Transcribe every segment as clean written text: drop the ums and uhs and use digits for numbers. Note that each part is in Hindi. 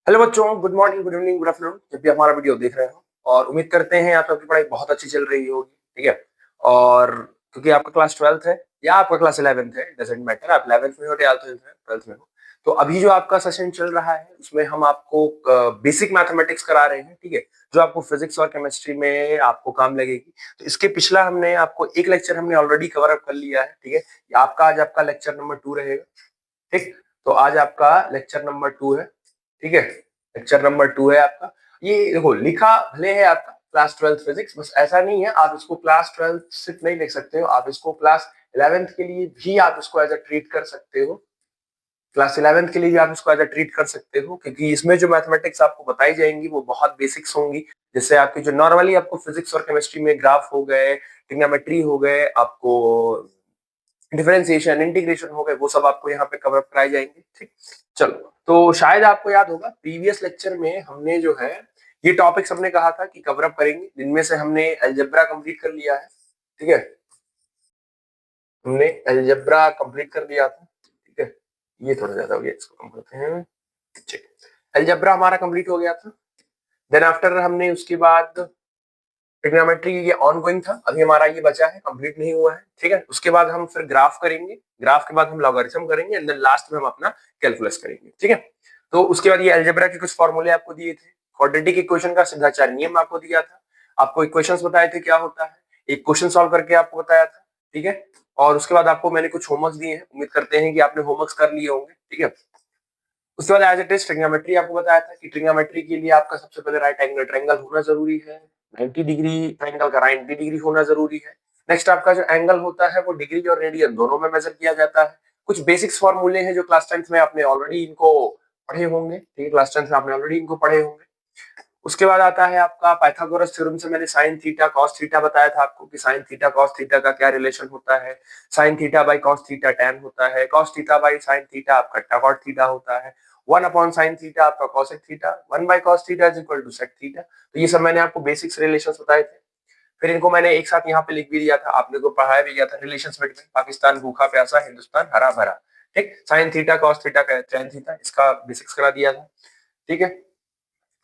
हेलो बच्चों, good morning, good evening, good afternoon, जब भी हमारा वीडियो देख रहे हो। और उम्मीद करते हैं आप सबकी पढ़ाई बहुत अच्छी चल रही होगी। ठीक है। और क्योंकि आपका क्लास 12th है या आपका क्लास 11th है, डजेंट मैटर, आप 11th में हो या 12th में हो। तो अभी जो आपका सेशन चल रहा है उसमें हम आपको बेसिक मैथमेटिक्स करा रहे हैं। ठीक है। जो आपको फिजिक्स और केमिस्ट्री में आपको काम लगेगी। तो इसके पिछला हमने आपको एक लेक्चर हमने ऑलरेडी कवर अप कर लिया है। ठीक है। आपका आज आपका लेक्चर नंबर 2 रहेगा। ठीक। तो आज आपका लेक्चर नंबर 2 है। ठीक है। लेक्चर नंबर 2 है आपका। ये देखो, लिखा भले है आपका क्लास 12th फिजिक्स, बस ऐसा नहीं है आप इसको क्लास 12th सिर्फ नहीं लिख सकते हो, आप इसको क्लास 11th के लिए भी आप इसको एज अ ट्रीट कर सकते हो। क्लास 11th के लिए भी आप इसको एज अ ट्रीट कर सकते हो, क्योंकि इसमें जो मैथमेटिक्स आपको बताई जाएंगी वो बहुत बेसिक्स होंगी। जैसे आपकी जो नॉर्मली आपको फिजिक्स और केमिस्ट्री में ग्राफ हो गए, ट्रिग्नोमेट्री हो गए, आपको डिफरेंशिएशन, इंटीग्रेशन हो गए, वो सब आपको यहाँ पे कवर अप कराए जाएंगे। ठीक। चलो, तो शायद आपको याद होगा प्रीवियस लेक्चर में हमने जो है ये टॉपिक्स हमने कहा था कि कवर अप करेंगे, जिनमें से हमने अलजेब्रा कंप्लीट कर लिया है। ठीक है। हमने अलजेब्रा कंप्लीट कर लिया था। ठीक है। ये थोड़ा ज्यादा हो गया, इसको कम करते हैं। ठीक। अलजेब्रा हमारा कंप्लीट हो गया था। देन आफ्टर हमने उसके बाद ट्रिग्नोमेट्री ये ऑनगोइंग था, अभी हमारा ये बचा है, कंप्लीट नहीं हुआ है। ठीक है। उसके बाद हम फिर ग्राफ करेंगे, ग्राफ के बाद हम लॉगरिथम करेंगे, एंड देन लास्ट में हम अपना कैलकुलस करेंगे। ठीक है। तो उसके बाद ये अलजेब्रा के कुछ फॉर्मूले आपको दिए थे, क्वाड्रेटिक इक्वेशन का सिद्धाचार नियम आपको दिया था, आपको इक्वेशंस बताए थे क्या होता है, एक क्वेश्चन सॉल्व करके आपको बताया था। ठीक है। और उसके बाद आपको मैंने कुछ होमवर्क दिए हैं, उम्मीद करते हैं कि आपने होमवर्क कर लिए होंगे। ठीक है। उसके बाद एज इट इज ट्रिग्नोमेट्री आपको बताया था कि ट्रिग्नोमेट्री के लिए आपका सबसे पहले राइट एंगल ट्रायंगल होना जरूरी है, 90 डिग्री ट्रायंगल का 90 डिग्री होना जरूरी है। नेक्स्ट आपका जो एंगल होता है वो डिग्री और रेडियन दोनों में मेजर किया जाता है। कुछ बेसिक्स फॉर्मूले हैं जो क्लास 10th में आपने ऑलरेडी इनको पढ़े होंगे। ठीक है। क्लास 10th में आपने ऑलरेडी इनको पढ़े होंगे। उसके बाद आता है आपका पाइथागोरस थ्योरम से मैंने साइन थीटा कॉस थीटा बताया था आपको कि साइन थीटा कॉस थीटा का क्या रिलेशन होता है। Sine theta by cos theta tan होता है, cos theta by sine theta आपका टेकॉट थीटा होता है, 1 अपॉन साइन थीटा आपका cosec theta, 1 by cos theta is equal to sec theta. तो ये सब मैंने आपको बेसिक्स रिलेशंस बताए थे। फिर इनको मैंने एक साथ यहाँ पे लिख भी दिया था, आपने को पढ़ाया भी गया था, रिलेशंस बिटवीन पाकिस्तान भूखा प्यासा, हिंदुस्तान हरा भरा। ठीक। Sine theta cos theta tan theta, इसका बेसिक्स करा दिया था। ठीक है।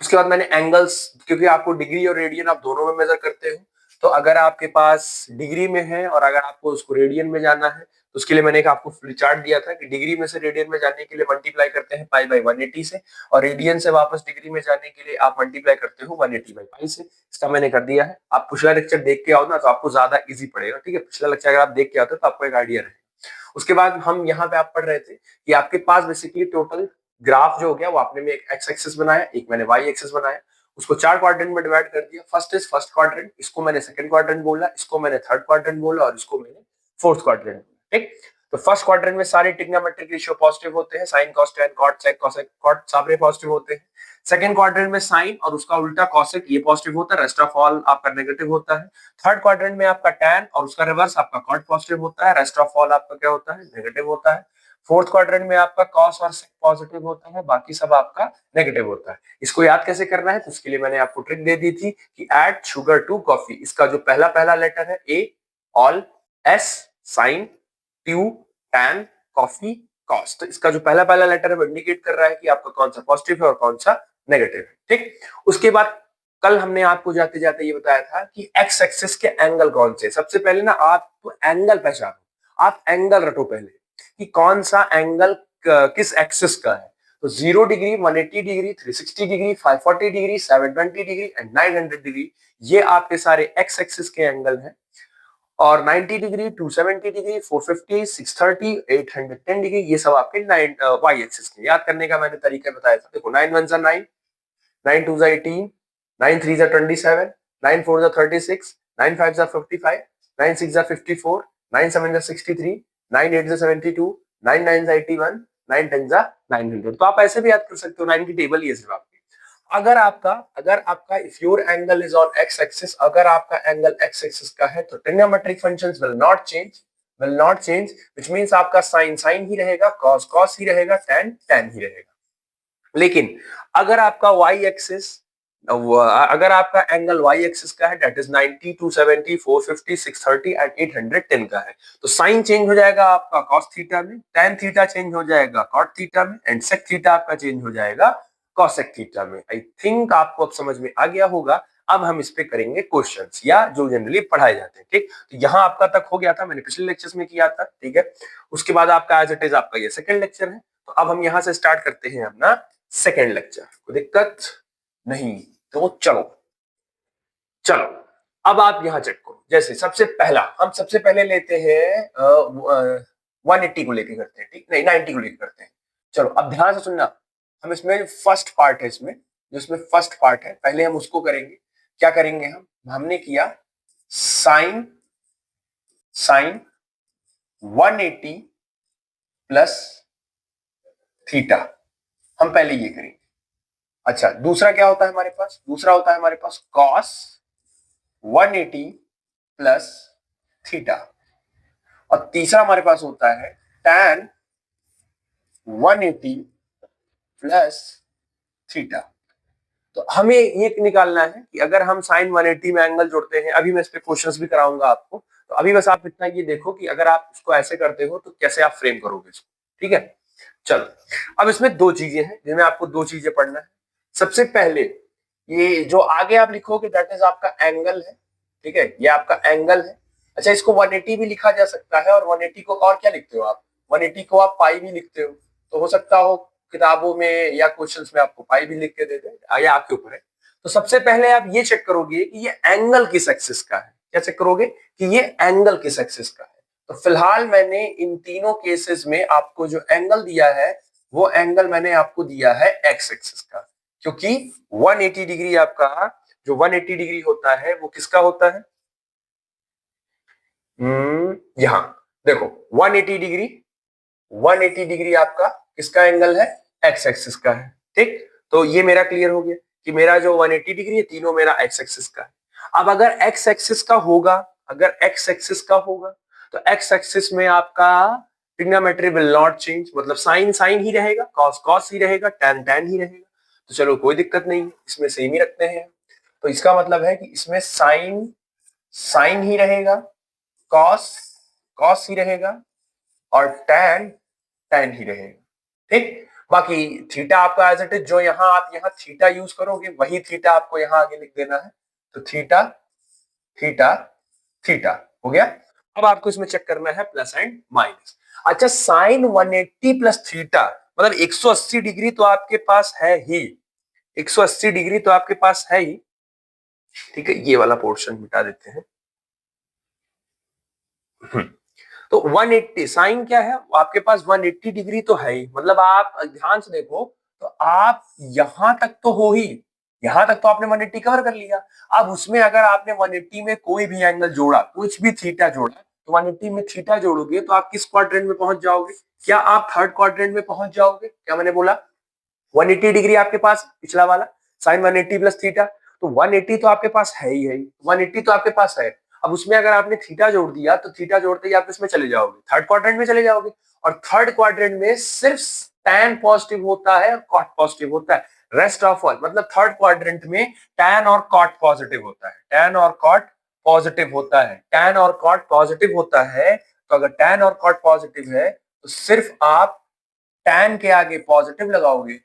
उसके बाद मैंने एंगल्स, क्योंकि आपको डिग्री और रेडियन आप दोनों में मेजर करते हो, तो अगर आपके पास डिग्री में है और अगर आपको उसको रेडियन में जाना है तो उसके लिए मैंने एक आपको फ्ली चार्ट दिया था कि डिग्री में से रेडियन में जाने के लिए मल्टीप्लाई करते हैं पाई बाई 180 से, और रेडियन से वापस डिग्री में जाने के लिए आप मल्टीप्लाई करते हो 180 बाई पाई से। इसका मैंने कर दिया है। आप पिछला लेक्चर देख के आओ ना तो आपको ज्यादा इजी पड़ेगा। ठीक है। पिछला लेक्चर अगर आप देख के आते हो तो आपको एक आइडिया रहे। उसके बाद हम यहाँ पे आप पढ़ रहे थे कि आपके पास बेसिकली टोटल ग्राफ जो हो गया वो आपने में एक एक्स एक्सिस बनाया, एक मैंने वाई एक्सिस बनाया, उसको 4 क्वाड्रेंट में डिवाइड कर दिया। फर्स्ट इज फर्स्ट क्वाड्रेंट, इसको मैंने सेकंड क्वाड्रेंट बोला, इसको मैंने थर्ड क्वाड्रेंट बोला और इसको मैंने फोर्थ क्वाड्रेंट बोला। ठीक। तो फर्स्ट क्वाड्रेंट में सारे ट्रिग्नोमेट्रिक रेशियो पॉजिटिव होते हैं, sine cos tan cot sec cosec cot सारे पॉजिटिव होते हैं। सेकंड क्वाड्रेंट में साइन और उसका उल्टा कॉसेक ये पॉजिटिव होता है, रेस्ट ऑफ ऑल आपका नेगेटिव होता है। थर्ड क्वाड्रेंट में आपका टैन और उसका रिवर्स आपका कॉट पॉजिटिव होता है, रेस्ट ऑफ ऑल आपका क्या होता है, नेगेटिव होता है। फोर्थ क्वाड्रेंट में आपका कॉस और सेक पॉजिटिव होता है, बाकी सब आपका नेगेटिव होता है। इसको याद कैसे करना है, तो उसके लिए मैंने आपको ट्रिक दे दी थी कि ऐड शुगर टू कॉफी, इसका जो पहला पहला लेटर है ए, ऑल, एस, साइन, ट्यू, टैन, कॉफी, कॉस, तो इसका जो पहला पहला लेटर है वो इंडिकेट कर रहा है कि आपका कौन सा पॉजिटिव है और कौन सा नेगेटिव है। ठीक। उसके बाद कल हमने आपको जाते जाते ये बताया था कि एक्स एक्सिस के एंगल कौन से। सबसे पहले ना आप तो एंगल पहचानो, आप एंगल रटो पहले कि कौन सा एंगल किस एक्सिस का है। तो 0 degree, 180 degree, 360 degree, 540 degree, 720 degree and 900 degree, ये आपके सारे एक्स एक्सिस के एंगल हैं। और 90 डिग्री, 270 डिग्री, 450, 630, 810 डिग्री, ये सब आपके वाई एक्सिस के। याद करने का मैंने तरीका बताया था, देखो 9 1 9, 9 2 18, 9 3 27, 9 4 36, 9 5 55, 9 6 54, 9 7 63, 9 8 72, 9 9 81, 9 10 900। तो आप ऐसे भी याद कर सकते हो, 9 की टेबल ये सिर्फ आपकी। अगर आपका if your angle is on x axis, अगर आपका एंगल एक्स एक्सिस का है तो trigonometric functions will not change, which means आपका साइन साइन ही रहेगा, कॉस कॉस ही रहेगा, टैन टैन ही रहेगा। लेकिन अगर आपका वाई एक्सिस, अगर आपका एंगल वाई एक्सिस का है, दैट इज 90, 270, 450, 630 एंड 810 का है, तो साइन चेंज हो जाएगा आपका कॉस थीटा में, टैन थीटा चेंज हो जाएगा कॉट थीटा में एंड सेक थीटा आपका चेंज हो जाएगा कॉसेक थीटा में। आई थिंक आपको अब समझ में आ गया होगा। अब हम इस पे करेंगे क्वेश्चंस या जो जनरली पढ़ाए जाते हैं। ठीक, तो यहाँ आपका तक हो गया था, मैंने पिछले लेक्चर्स में किया था। ठीक है, उसके बाद आपका एज इट इज आपका ये सेकंड लेक्चर है। तो अब हम यहाँ से स्टार्ट करते हैं अपना सेकंड लेक्चर। कोई दिक्कत नहीं? तो चलो चलो अब आप यहाँ चेक करो। जैसे सबसे पहला हम सबसे पहले लेते हैं 180 को लेके करते हैं। ठीक, नहीं 90 को लेके करते हैं। चलो अब ध्यान से सुनना। हम इसमें फर्स्ट पार्ट है, इसमें जो इसमें फर्स्ट पार्ट है पहले हम उसको करेंगे। क्या करेंगे हमने किया साइन 180 प्लस थीटा, हम पहले ये करेंगे। अच्छा, दूसरा क्या होता है हमारे पास? दूसरा होता है हमारे पास कॉस 180 प्लस थीटा, और तीसरा हमारे पास होता है tan 180 प्लस थीटा। तो हमें ये निकालना है कि अगर हम साइन 180 में एंगल जोड़ते हैं, अभी मैं इस पे क्वेश्चंस भी कराऊंगा आपको, तो अभी बस आप इतना ये देखो कि अगर आप इसको ऐसे करते हो तो कैसे आप फ्रेम करोगे इसको। ठीक है, चलो अब इसमें दो चीजें हैं जिनमें आपको दो चीजें पढ़ना है। सबसे पहले ये जो आगे आप लिखोगे दैट इज आपका एंगल है। ठीक है, ये आपका एंगल है। अच्छा, इसको 180 भी लिखा जा सकता है, और 180 को और क्या लिखते हो आप? 180 को आप पाई भी लिखते हो। तो हो सकता हो किताबों में या क्वेश्चंस में आपको पाई भी लिख के दे दे, ये आपके ऊपर है। तो सबसे पहले आप ये चेक करोगे कि ये एंगल किस एक्सिस का है। क्या चेक करोगे कि ये एंगल किस एक्सिस का है? तो फिलहाल मैंने इन तीनों केसेस में आपको जो एंगल दिया है वो एंगल मैंने आपको दिया है एक्स एक्सिस का, क्योंकि 180 डिग्री आपका जो 180 डिग्री होता है वो किसका होता है? यहां देखो 180 डिग्री आपका किसका एंगल है? एक्स एक्सिस का है। ठीक, तो ये मेरा क्लियर हो गया कि मेरा जो 180 डिग्री है तीनों मेरा एक्स एक्सिस का है। अब अगर एक्स एक्सिस का होगा, अगर एक्स एक्सिस का होगा तो एक्स एक्सिस में आपका ट्रिग्नोमेट्री विल नॉट चेंज, मतलब साइन साइन ही रहेगा, कॉस कॉस ही रहेगा, टैन टैन ही रहेगा। तो चलो कोई दिक्कत नहीं है, इसमें सेम ही रखते हैं। तो इसका मतलब है कि इसमें साइन साइन ही रहेगा, कॉस कॉस ही रहेगा, और टैन टैन ही रहेगा। ठीक, बाकी थीटा आपका एज इट इज, जो यहाँ आप यहाँ थीटा यूज करोगे वही थीटा आपको यहाँ आगे लिख देना है। तो थीटा थीटा थीटा हो गया। अब आपको इसमें चेक करना है प्लस एंड माइनस। अच्छा, साइन 180 प्लस थीटा मतलब 180 डिग्री तो आपके पास है ही, 180 डिग्री तो आपके पास है ही। ठीक है, ये वाला पोर्शन मिटा देते हैं। तो 180 साइन क्या है आपके पास? 180 डिग्री तो है ही, मतलब आप ध्यान से देखो तो आप यहां तक तो हो ही, यहां तक तो आपने 180 कवर कर लिया। अब उसमें अगर आपने 180 में कोई भी एंगल जोड़ा, कुछ भी थीटा जोड़ा, तो 180 में थीटा जोड़ोगे तो आप किस क्वाड्रेंट में पहुंच जाओगे? क्या आप थर्ड क्वाड्रेंट में पहुंच जाओगे? क्या मैंने बोला? 180 डिग्री आपके पास पिछला वाला साइन 180 प्लस थीटा, तो 180 तो आपके पास है ही है, 180 तो आपके पास है। अब उसमें अगर आपने थीटा जोड़ दिया तो थीटा जोड़ते ही आप इसमें चले जाओगे, थर्ड क्वाड्रेंट में चले जाओगे, और थर्ड क्वाड्रेंट में सिर्फ टैन पॉजिटिव होता है और कॉट पॉजिटिव होता है। रेस्ट ऑफ ऑल मतलब थर्ड क्वाड्रेंट में टैन और कॉट पॉजिटिव होता है, टैन और कॉट पॉजिटिव होता है, टैन और कॉट पॉजिटिव होता है। तो अगर टैन और कॉट पॉजिटिव है तो सिर्फ आप टैन के आगे पॉजिटिव लगाओगे,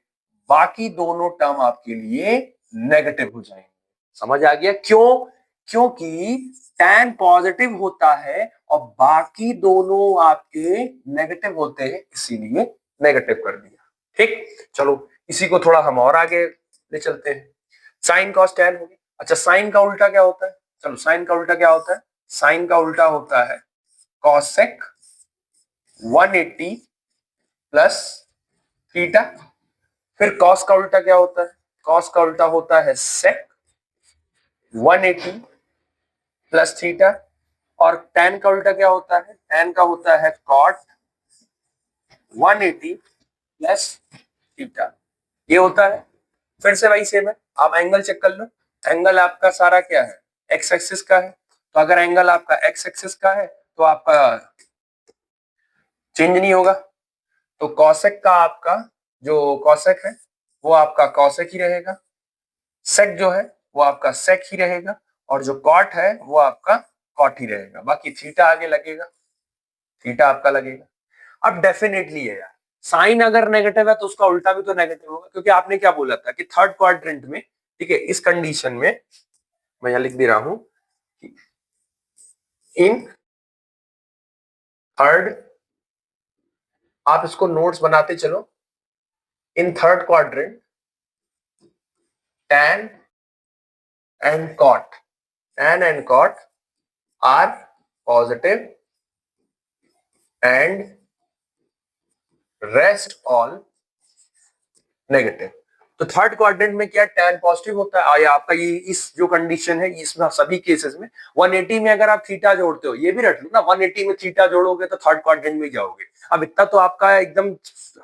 बाकी दोनों टर्म आपके लिए नेगेटिव हो जाएंगे। समझ आ गया क्यों? क्योंकि टैन पॉजिटिव होता है और बाकी दोनों आपके नेगेटिव होते हैं, इसीलिए नेगेटिव कर दिया। ठीक, चलो इसी को थोड़ा हम और आगे ले चलते हैं। साइन कॉस टैन हो गया। अच्छा, साइन का उल्टा क्या होता है? चलो साइन का उल्टा क्या होता है? साइन का उल्टा होता है कॉसेक 180 प्लस थीटा। फिर कॉस का उल्टा क्या होता है? कॉस का उल्टा होता है सेक 180 प्लस थीटा। और टैन का उल्टा क्या होता है? टैन का होता है कॉट 180 प्लस थीटा। ये होता है। फिर से वही सेम है, आप एंगल चेक कर लो। एंगल आपका सारा क्या है? एक्स एक्सिस का है। तो अगर एंगल आपका एक्स एक्सिस का है तो आपका चेंज नहीं होगा। तो कॉसेक का आपका जो कॉसेक है वो आपका कॉसेक ही रहेगा, सेक जो है वो आपका सेक ही रहेगा, और जो कॉट है वो आपका कॉट ही रहेगा। बाकी थीटा आगे लगेगा, थीटा आपका लगेगा। अब डेफिनेटली है यार, साइन अगर नेगेटिव है तो उसका उल्टा भी तो नेगेटिव होगा, क्योंकि आपने क्या बोला था कि थर्ड क्वाड्रेंट में, ठीक है, इस कंडीशन में मैं यहां लिख दे रहा हूं, इन थर्ड, आप इसको नोट्स बनाते चलो, in third quadrant tan and cot, tan and cot are positive and rest all negative. तो थर्ड क्वाड्रेंट में क्या tan पॉजिटिव होता है, या आपका ये इस जो कंडीशन है इसमें सभी केसेस में 180 में अगर आप थीटा जोड़ते हो, ये भी रख लो ना, 180 में थीटा जोड़ोगे तो थर्ड क्वाड्रेंट में जाओगे। अब इतना तो आपका एकदम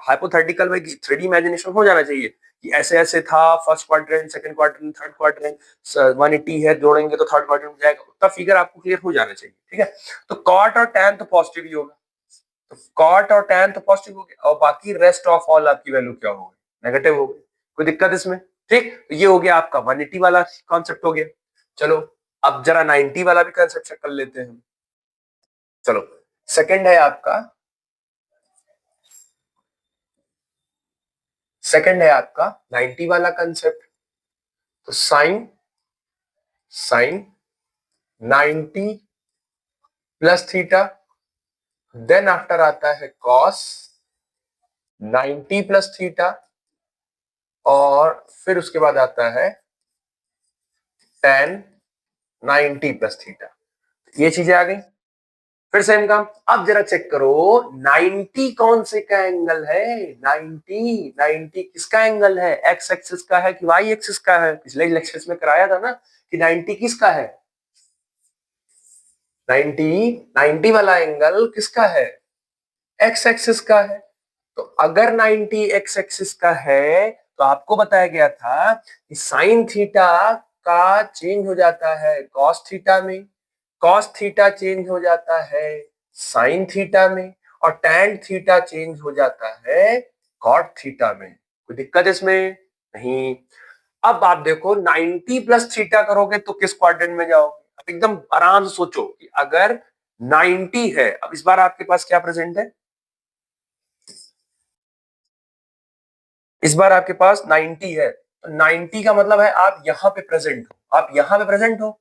हाइपोथेटिकल में 3D इमेजिनेशन हो जाना चाहिए कि ऐसे ऐसे था, first quadrant, second quadrant, third quadrant, 180 है, जोड़ेंगे तो थर्ड क्वाड्रेंट में जाएगा, उतना फिगर आपको क्लियर हो जाना चाहिए, ठीक है। तो कॉट और tan तो पॉजिटिव ही होगा, तो कॉट और tan तो पॉजिटिव हो गया, और बाकी रेस्ट ऑफ ऑल आपकी वैल्यू क्या होगी, नेगेटिव हो गई। कोई दिक्कत इसमें? ठीक, तो ये हो गया आपका 180 वाला कॉन्सेप्ट हो गया। चलो अब जरा 90 वाला भी कॉन्सेप्ट चेक कर लेते हैं। चलो सेकंड है आपका, सेकंड है आपका 90 वाला कंसेप्ट। तो sine, sine 90 plus theta, then after आता है कॉस 90 प्लस थीटा, और फिर उसके बाद आता है tan 90 प्लस थीटा। ये चीजें आ गई। फिर सेम काम, अब जरा चेक करो 90 कौन से का एंगल है, 90, 90 किसका एंगल है, एक्स एक्सिस का है कि वाई एक्सिस का है? पिछले लेक्चर्स में कराया था ना कि 90 किसका है, 90, 90 वाला एंगल किसका है, एक्स एक्सिस का है। तो अगर 90 एक्स एक्सिस का है तो आपको बताया गया था कि साइन थीटा का चेंज हो जाता है कॉस थीटा में, कॉस थीटा चेंज हो जाता है साइन थीटा में, और टैन थीटा चेंज हो जाता है कॉट थीटा में। कोई दिक्कत इसमें? नहीं। अब आप देखो 90 प्लस थीटा करोगे तो किस क्वाड्रेंट में जाओगे? अब एकदम आराम से सोचो कि अगर 90 है, अब इस बार आपके पास क्या प्रेजेंट है, इस बार आपके पास 90 है, तो 90 का मतलब है आप यहां पे प्रेजेंट हो, आप यहां पे प्रेजेंट हो।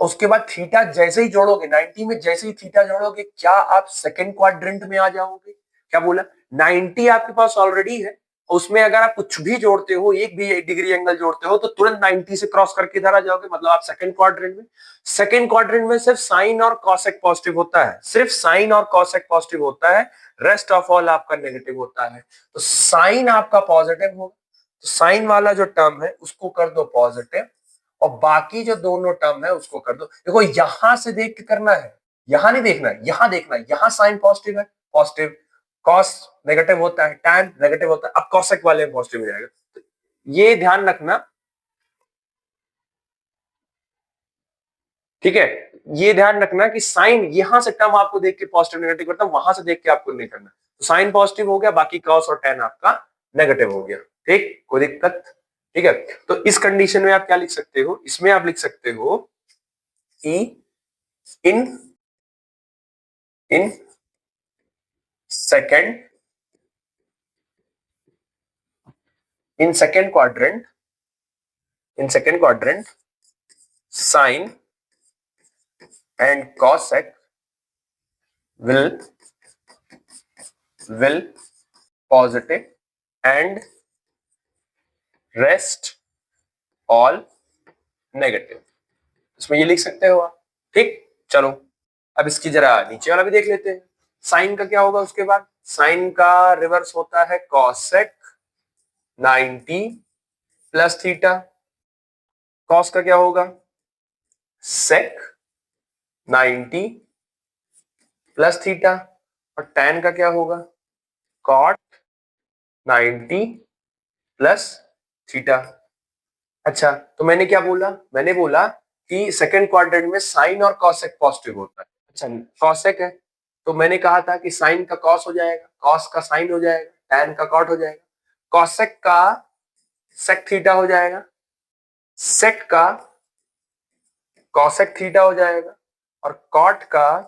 उसके बाद थीटा जैसे ही जोड़ोगे 90 में, जैसे ही थीटा जोड़ोगे क्या आप सेकंड क्वाड्रेंट में आ जाओगे? क्या बोला? 90 आपके पास ऑलरेडी है, उसमें अगर आप कुछ भी जोड़ते हो, एक भी डिग्री एंगल जोड़ते हो, तो तुरंत 90 से क्रॉस करके इधर आ जाओगे, मतलब आप सेकंड क्वाड्रेंट में। सेकंड क्वाड्रेंट में सिर्फ साइन और कॉसेक पॉजिटिव होता है, सिर्फ साइन और कॉसेक पॉजिटिव होता है, रेस्ट ऑफ ऑल आपका नेगेटिव होता है। तो साइन आपका पॉजिटिव होगा, तो साइन वाला जो टर्म है उसको कर दो पॉजिटिव, और बाकी जो दोनों टर्म है उसको कर दो। देखो यहां से देख के करना है, यहां नहीं देखना है, यहां देखना है, यहां साइन पॉजिटिव है, पॉजिटिव, कॉस नेगेटिव होता है, टैन नेगेटिव होता है, अब कॉसेक वाले में पॉजिटिव हो जाएगा। तो ये ध्यान रखना, ठीक है, ये ध्यान रखना कि साइन यहां से टर्म आपको देख के पॉजिटिव नेगेटिव करता है, वहां से देख के आपको नहीं करना। तो साइन पॉजिटिव हो गया, बाकी कॉस और टैन आपका नेगेटिव हो गया। ठीक, कोई दिक्कत? ठीक है, तो इस कंडीशन में आप क्या लिख सकते हो, इसमें आप लिख सकते हो कि in in second, in second quadrant, in second quadrant sine and cosec will positive and rest all negative। इसमें ये लिख सकते हो आप। ठीक, चलो अब इसकी जरा नीचे वाला भी देख लेते हैं। साइन का क्या होगा उसके बाद? साइन का रिवर्स होता है कॉसेक 90 प्लस थीटा, कॉस का क्या होगा? सेक 90 प्लस थीटा, और टैन का क्या होगा? Cot 90 plus theta. अच्छा, तो मैंने क्या बोला? मैंने बोला कि सेकंड क्वाड्रेंट में साइन और कॉसेक पॉजिटिव होता है। अच्छा, कॉसेक है तो मैंने कहा था कि साइन का कॉस हो जाएगा, कॉस का साइन हो जाएगा, टैन का कॉट हो जाएगा, कॉसेक का सेक थीटा हो जाएगा, सेक का कॉसेक थीटा हो जाएगा, और कॉट का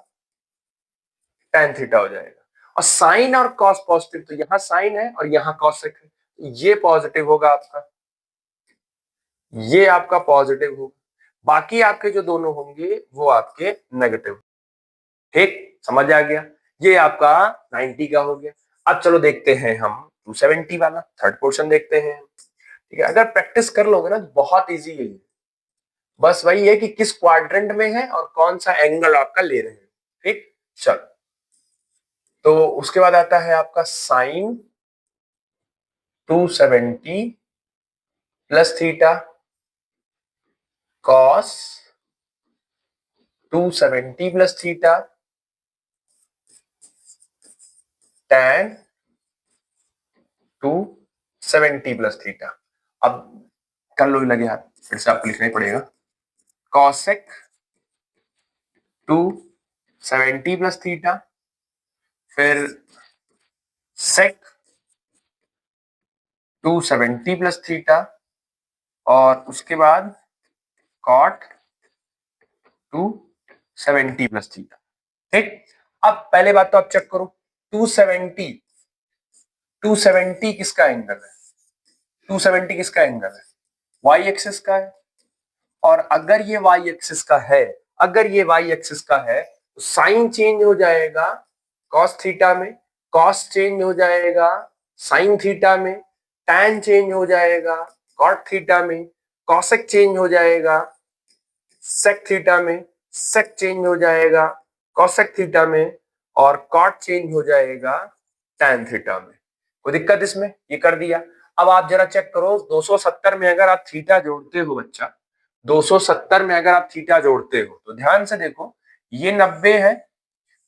टैन थीटा हो जाएगा। और साइन और कॉस पॉजिटिव, तो यहाँ साइन है और यहाँ कॉसेक है, ये पॉजिटिव होगा आपका, ये आपका पॉजिटिव होगा, बाकी आपके जो दोनों होंगे वो आपके नेगेटिव। ठीक, समझ आ गया, ये आपका 90 का हो गया। अब चलो देखते हैं हम 270 वाला थर्ड पोर्शन देखते हैं। ठीक है, अगर प्रैक्टिस कर लोगे ना तो बहुत इजी है, बस वही है कि किस क्वाड्रेंट में है और कौन सा एंगल आपका ले रहे हैं। ठीक, चल, तो उसके बाद आता है आपका sine 270 plus theta, cos 270 plus theta, tan 270 plus theta. अब कर लो लगे हाथ, फिर से आपको लिखना ही पड़ेगा, कॉसेक 270 प्लस थीटा, फिर सेक 270 प्लस थीटा, और उसके बाद कॉट 270 प्लस थीटा। ठीक, अब पहले बात तो आप चेक करो, 270 270 किसका एंगल है, 270 किसका एंगल है, वाई एक्सिस का है। और अगर ये वाई एक्सिस का है, अगर ये वाई एक्सिस का है तो साइन चेंज हो जाएगा कॉस थीटा में, कॉस चेंज हो जाएगा साइन थीटा में, टैन चेंज हो जाएगा कॉट थीटा में, कॉसेक चेंज हो जाएगा सेक थीटा में, सेक चेंज हो जाएगा कॉसेक थीटा में, और कॉट चेंज हो जाएगा टैन थीटा में। कोई दिक्कत इसमें, ये कर दिया। अब आप जरा चेक करो 270 में अगर आप थीटा जोड़ते हो बच्चा, 270 में अगर आप थीटा जोड़ते हो तो ध्यान से देखो, ये 90 है,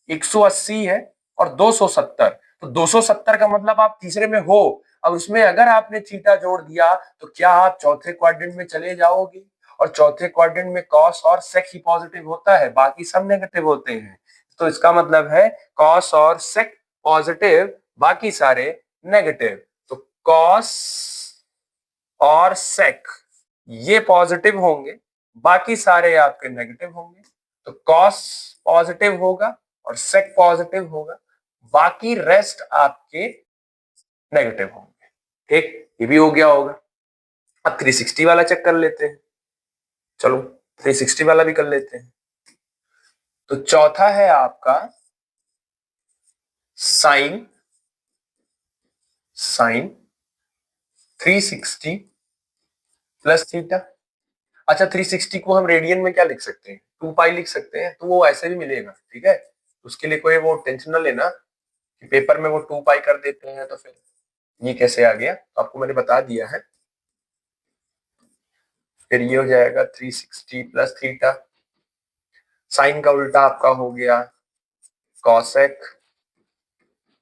180 है और 270, तो 270 का मतलब आप तीसरे में हो। अब उसमें अगर आपने थीटा जोड़ दिया तो क्या आप चौथे क्वाड्रेंट में चले जाओगे, और चौथे क्वाड्रेंट में कॉस और सेक ही पॉजिटिव होता है, बाकी सब नेगेटिव होते हैं। तो इसका मतलब है कॉस और सेक पॉजिटिव, बाकी सारे नेगेटिव। तो कॉस और सेक ये पॉजिटिव होंगे, बाकी सारे आपके नेगेटिव होंगे। तो कॉस पॉजिटिव होगा और सेक पॉजिटिव होगा, बाकी रेस्ट आपके नेगेटिव होंगे। ठीक, ये भी हो गया होगा। अब 360 वाला चेक कर लेते हैं, चलो 360 वाला भी कर लेते हैं। तो चौथा है आपका साइन साइन 360 प्लस थीटा। अच्छा, 360 को हम रेडियन में क्या लिख सकते हैं, 2 पाई लिख सकते हैं, तो वो ऐसे भी मिलेगा। ठीक है, उसके लिए कोई वो टेंशन ना लेना कि पेपर में वो 2 पाई कर देते हैं तो फिर ये कैसे आ गया, तो आपको मैंने बता दिया है। फिर ये हो जाएगा 360 प्लस थीटा, साइन का उल्टा आपका हो गया कॉसेक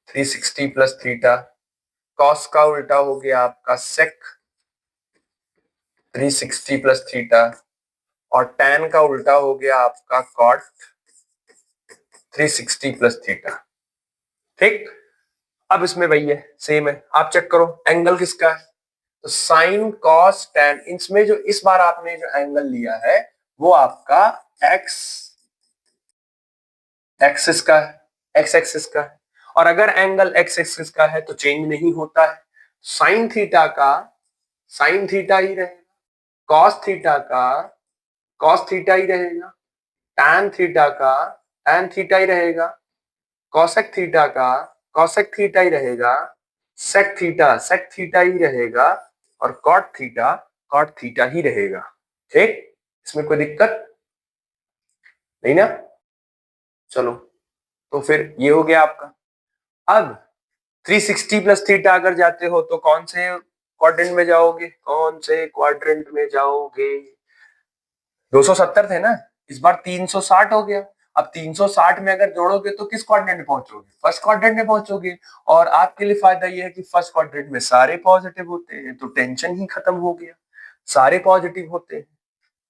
360 प्लस थीटा, कॉस का उल्टा हो गया आपका सेक 360 प्लस थीटा, और टैन का उल्टा हो गया आपका कॉट 360 प्लस थीटा। ठीक, अब इसमें वही है, सेम है, आप चेक करो एंगल किसका है, तो साइन कॉस टैन, इसमें जो इस बार आपने जो एंगल लिया है वो आपका एक्स एक्सिस का है, एक्स एक्सिस का है। और अगर एंगल एक्स एक्सिस का है तो चेंज नहीं होता है, साइन थीटा का साइन थीटा ही रहेगा, कॉस थीटा का कॉस थीटा ही रहेगा, टैन थीटा का टैन थीटा ही रहेगा, कॉसेक थीटा का कॉसेक थीटा ही रहेगा, सेक थीटा ही रहेगा, और कॉट थीटा ही रहेगा। ठीक, इसमें कोई दिक्कत नहीं ना। चलो, तो फिर ये हो गया आपका। अब 360 प्लस थीटा अगर जाते हो तो कौन से क्वाड्रेंट में जाओगे, कौन से क्वाड्रेंट में जाओगे, 270 थे ना, इस बार 360 हो गया। अब 360 में अगर जोड़ोगे तो किस क्वाड्रेंट में पहुंचोगे, फर्स्ट क्वाड्रेंट में पहुंचोगे। और आपके लिए फायदा ये है कि फर्स्ट क्वाड्रेंट में सारे पॉजिटिव होते हैं, तो टेंशन ही खत्म हो गया, सारे पॉजिटिव होते हैं।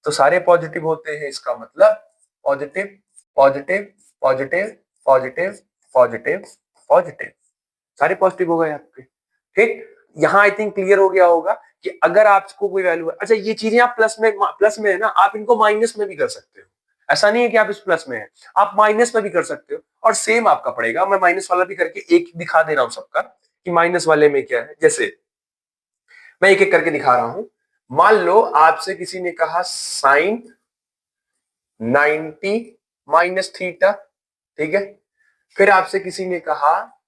तो सारे पॉजिटिव होते हैं, इसका मतलब positive positive positive positive positive positive, सारे पॉजिटिव हो गए आपके। ठीक, यहाँ आई थिंक क्लियर हो गया होगा कि अगर आपको कोई वैल्यू है, अच्छा ये चीजें आप प्लस में है ना, आप इनको माइनस में भी कर सकते हो। ऐसा नहीं है कि आप इस प्लस में है, आप माइनस में भी कर सकते हो और सेम आपका पड़ेगा। मैं माइनस वाला भी करके एक दिखा दे रहा हूं सबका कि माइनस वाले में क्या है। जैसे मैं एक एक करके दिखा रहा हूं। मान लो आपसे किसी ने कहा साइन 90 माइनस थीटा, ठीक है। फिर आपसे किसी ने कहा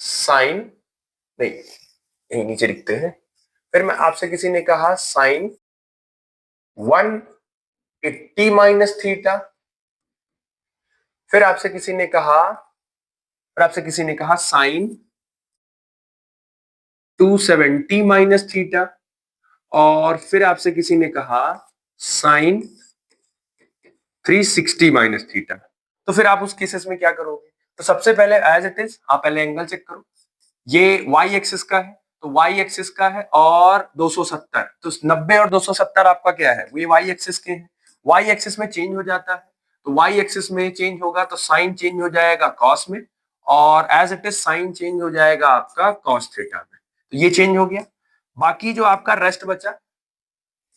साइन, नहीं यही नीचे लिखते हैं। फिर मैं आपसे किसी ने कहा साइन 180 माइनस थीटा। फिर आपसे किसी ने कहा साइन 270 माइनस थीटा। और फिर आपसे किसी ने कहा साइन 360 माइनस थीटा। तो फिर आप उस केसेस में क्या करोगे? तो सबसे पहले एज इट इज आप पहले एंगल चेक करो। ये वाई एक्सिस का है, तो वाई एक्सिस का है और 270, तो 90 और 270 आपका क्या है? ये वाई एक्सिस के हैं। वाई एक्सिस में चेंज हो जाता है, तो वाई एक्सिस में चेंज होगा तो साइन चेंज हो जाएगा कॉस में, और as it is sine change हो जाएगा आपका कॉस थीटा में। तो ये चेंज हो गया। बाकी जो आपका रेस्ट बचा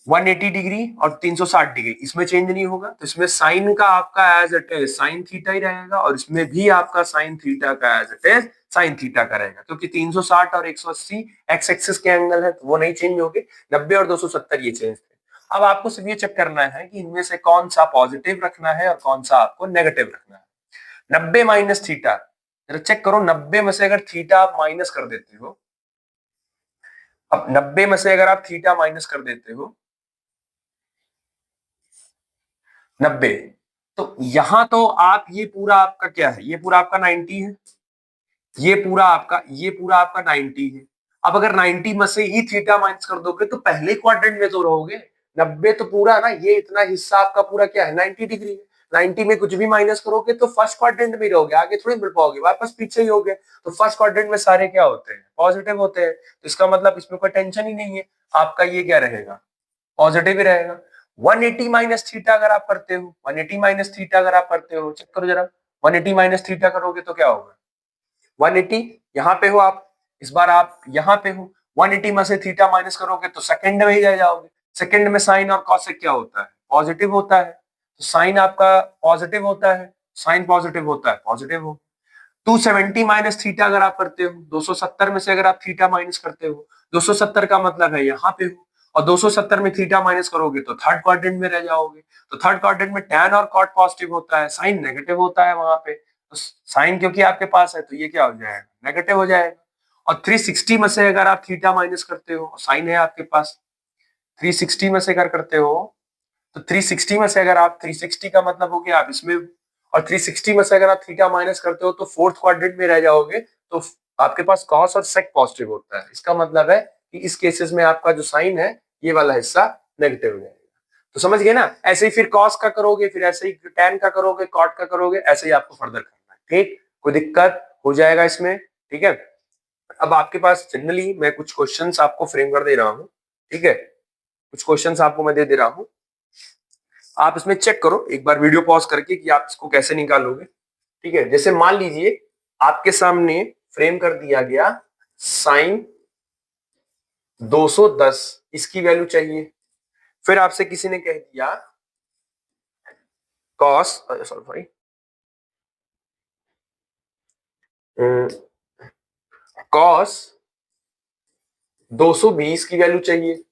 180 डिग्री और 360 डिग्री, इसमें चेंज नहीं होगा, तो इसमें साइन का आपका as it is sine theta ही रहेगा, और इसमें भी आपका साइन थीटा का as it is sine theta का रहेगा, क्योंकि 360 और 180 एक्स एक्सिस के एंगल है, तो वो नहीं चेंज होंगे। 90 और 270 ये चेंज थे। अब आपको सिर्फ ये चेक करना है कि इनमें से कौन सा पॉजिटिव रखना है और कौन सा आपको नेगेटिव रखना है। 90 माइनस थीटा, जरा चेक करो, 90 में से अगर थीटा आप माइनस कर देते हो, अब 90 में से अगर आप थीटा माइनस कर देते हो 90, तो यहां तो आप ये पूरा आपका क्या है? ये पूरा आपका 90 है, ये पूरा आपका 90 है। अब अगर 90 में से ही थीटा माइनस कर दोगे तो पहले क्वाड्रेंट में तो रहोगे। 90 तो पूरा ना, ये इतना हिस्सा आपका पूरा क्या है? 90 डिग्री है। 90 में कुछ भी माइनस करोगे तो फर्स्ट क्वाड्रेंट में रहोगे, आगे थोड़ी बढ़ पाओगे, वापस पीछे ही होगे। तो फर्स्ट क्वाड्रेंट में सारे क्या होते हैं? पॉजिटिव होते हैं। तो इसका मतलब इसमें कोई टेंशन ही नहीं है, आपका ये क्या रहेगा? पॉजिटिव ही रहेगा। 180 माइनस थीटा अगर आप करते हो, 180 माइनस थीटा अगर आप करते हो, चेक करो जरा, 180 माइनस थीटा करोगे तो क्या होगा? 180 यहाँ पे हो आप, इस बार आप यहाँ पे हो, 180 में से थीटा माइनस करोगे तो सेकंड में ही रह जाओगे। सेकंड में साइन और कॉस से क्या होता है? पॉजिटिव होता है। तो साइन आपका पॉजिटिव होता है, साइन पॉजिटिव होता है, पॉजिटिव हो। 270 माइनस थीटा अगर आप करते हो, 270 में से अगर आप थीटा माइनस करते हो, 270 का मतलब है यहाँ पे हो, और 270 में थीटा माइनस करोगे तो थर्ड क्वाड्रेंट में रह जाओगे। तो थर्ड क्वाड्रेंट में tan और cot पॉजिटिव होता है, साइन नेगेटिव होता है वहां पे। तो साइन क्योंकि आपके पास है तो ये क्या हो जाएगा? नेगेटिव हो जाएगा। और 360 में से अगर आप थीटा माइनस करते हो, साइन है आपके पास, 360 में से अगर करते हो तो 360 में से अगर आप 360 का मतलब हो गया आप इसमें, और 360 में से अगर आप थीटा माइनस करते हो तो फोर्थ क्वाड्रेंट में रह जाओगे। तो आपके पास कॉस और सेक पॉजिटिव होता है। इसका मतलब है कि इस केसेस में आपका जो साइन है ये वाला हिस्सा नेगेटिव हो जाएगा। तो समझ गए ना? ऐसे ही फिर कॉस का करोगे, फिर ऐसे ही टैन का करोगे, कॉट का करोगे, ऐसे ही आपको फर्दर करना है। ठीक, कोई दिक्कत हो जाएगा इसमें? ठीक है। अब आपके पास जनरली मैं कुछ क्वेश्चंस आपको फ्रेम कर दे रहा हूं, ठीक है, कुछ क्वेश्चंस आपको मैं दे दे रहा हूं, आप इसमें चेक करो एक बार वीडियो पॉज करके कि आप इसको कैसे निकालोगे। ठीक है, जैसे मान लीजिए आपके सामने फ्रेम कर दिया गया साइन 210, इसकी वैल्यू चाहिए। फिर आपसे किसी ने कह दिया कॉस, सॉरी कॉस 220 की वैल्यू चाहिए।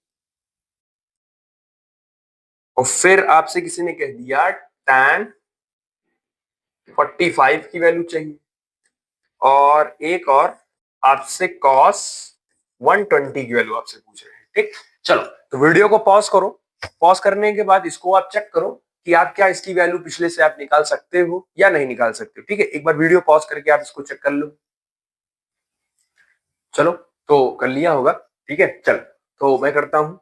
और फिर आपसे किसी ने कह दिया tan 45 की वैल्यू चाहिए। और एक और आपसे cos 120 की वैल्यू आपसे पूछ रहे हैं। ठीक, चलो तो वीडियो को पॉज करो। पॉज करने के बाद इसको आप चेक करो कि आप क्या इसकी वैल्यू पिछले से आप निकाल सकते हो या नहीं निकाल सकते हो। ठीक है, एक बार वीडियो पॉज करके आप इसको चेक कर लो। चलो, तो कर लिया होगा। ठीक है, चलो तो मैं करता हूं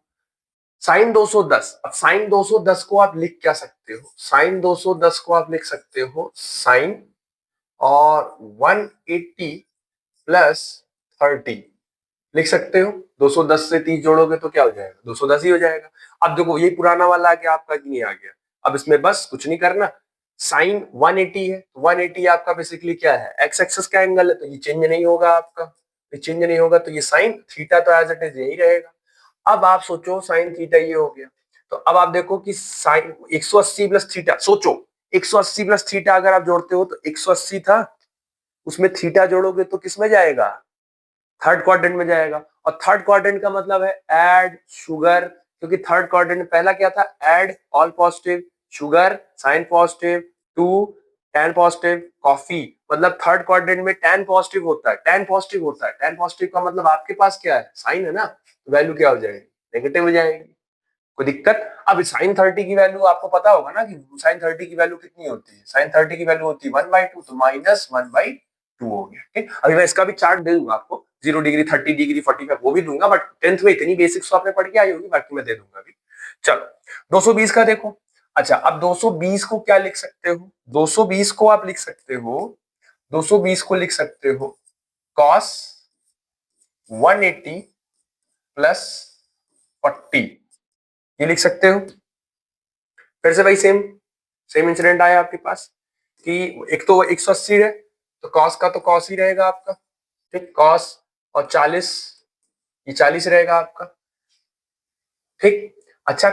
साइन 210। अब साइन 210 को आप लिख क्या सकते हो? साइन 210 को आप लिख सकते हो साइन और 180 प्लस 30 लिख सकते हो। 210 से 30 जोड़ोगे तो क्या हो जाएगा? 210 ही हो जाएगा। अब देखो ये पुराना वाला आ गया आपका कि नहीं आ गया? अब इसमें बस कुछ नहीं करना, साइन 180 है, 180 आपका बेसिकली क्या है? एक्स एक्सिस का एंगल है, तो ये चेंज नहीं होगा आपका, ये चेंज नहीं होगा, तो ये साइन थीटा तो एज इट इज यही रहेगा। अब आप सोचो साइन थीटा ये हो गया, तो अब आप देखो कि साइन 180 प्लस थीटा, सोचो 180 प्लस थीटा अगर आप जोड़ते हो तो 180 था, उसमें थीटा जोड़ोगे तो किस में जाएगा, थर्ड क्वाड्रेंट में जाएगा। और थर्ड क्वाड्रेंट का मतलब है ऐड शुगर, क्योंकि थर्ड क्वाड्रेंट में पहला क्या था, add all positive, sugar sine positive, to tan positive, coffee, मतलब थर्ड क्वाड्रेंट में टेन पॉजिटिव होता है, टेन पॉजिटिव होता है, टेन पॉजिटिव का मतलब आपके पास क्या है, साइन है ना, तो वैल्यू क्या हो जाएगी, नेगेटिव हो जाएगी। कोई दिक्कत? अब साइन 30 की वैल्यू आपको पता होगा ना कि साइन 30 की वैल्यू कितनी होती है, साइन 30 की वैल्यू होती है 1/2, तो -1/2 हो गया। ठीक, अभी मैं इसका भी चार्ट दे दूंगा आपको, 0 डिग्री, 30 डिग्री, 45 वो भी दूंगा, बट 10th में इतनी बेसिक्स तो आपने पढ़ के आई होगी, बाकी मैं दे दूंगा अभी। चलो 220 का देखो। अच्छा, अब 220 को क्या लिख सकते हो, 220 को आप लिख सकते हो, 220 को लिख सकते हो cos 180 प्लस 40, ये लिख सकते हो। फिर से भाई सेम सेम इंसिडेंट आया आपके पास कि एक तो 180 है, तो कॉस का तो कॉस ही रहेगा आपका, ठीक, कॉस, और 40, ये 40 रहेगा आपका, ठीक। अच्छा,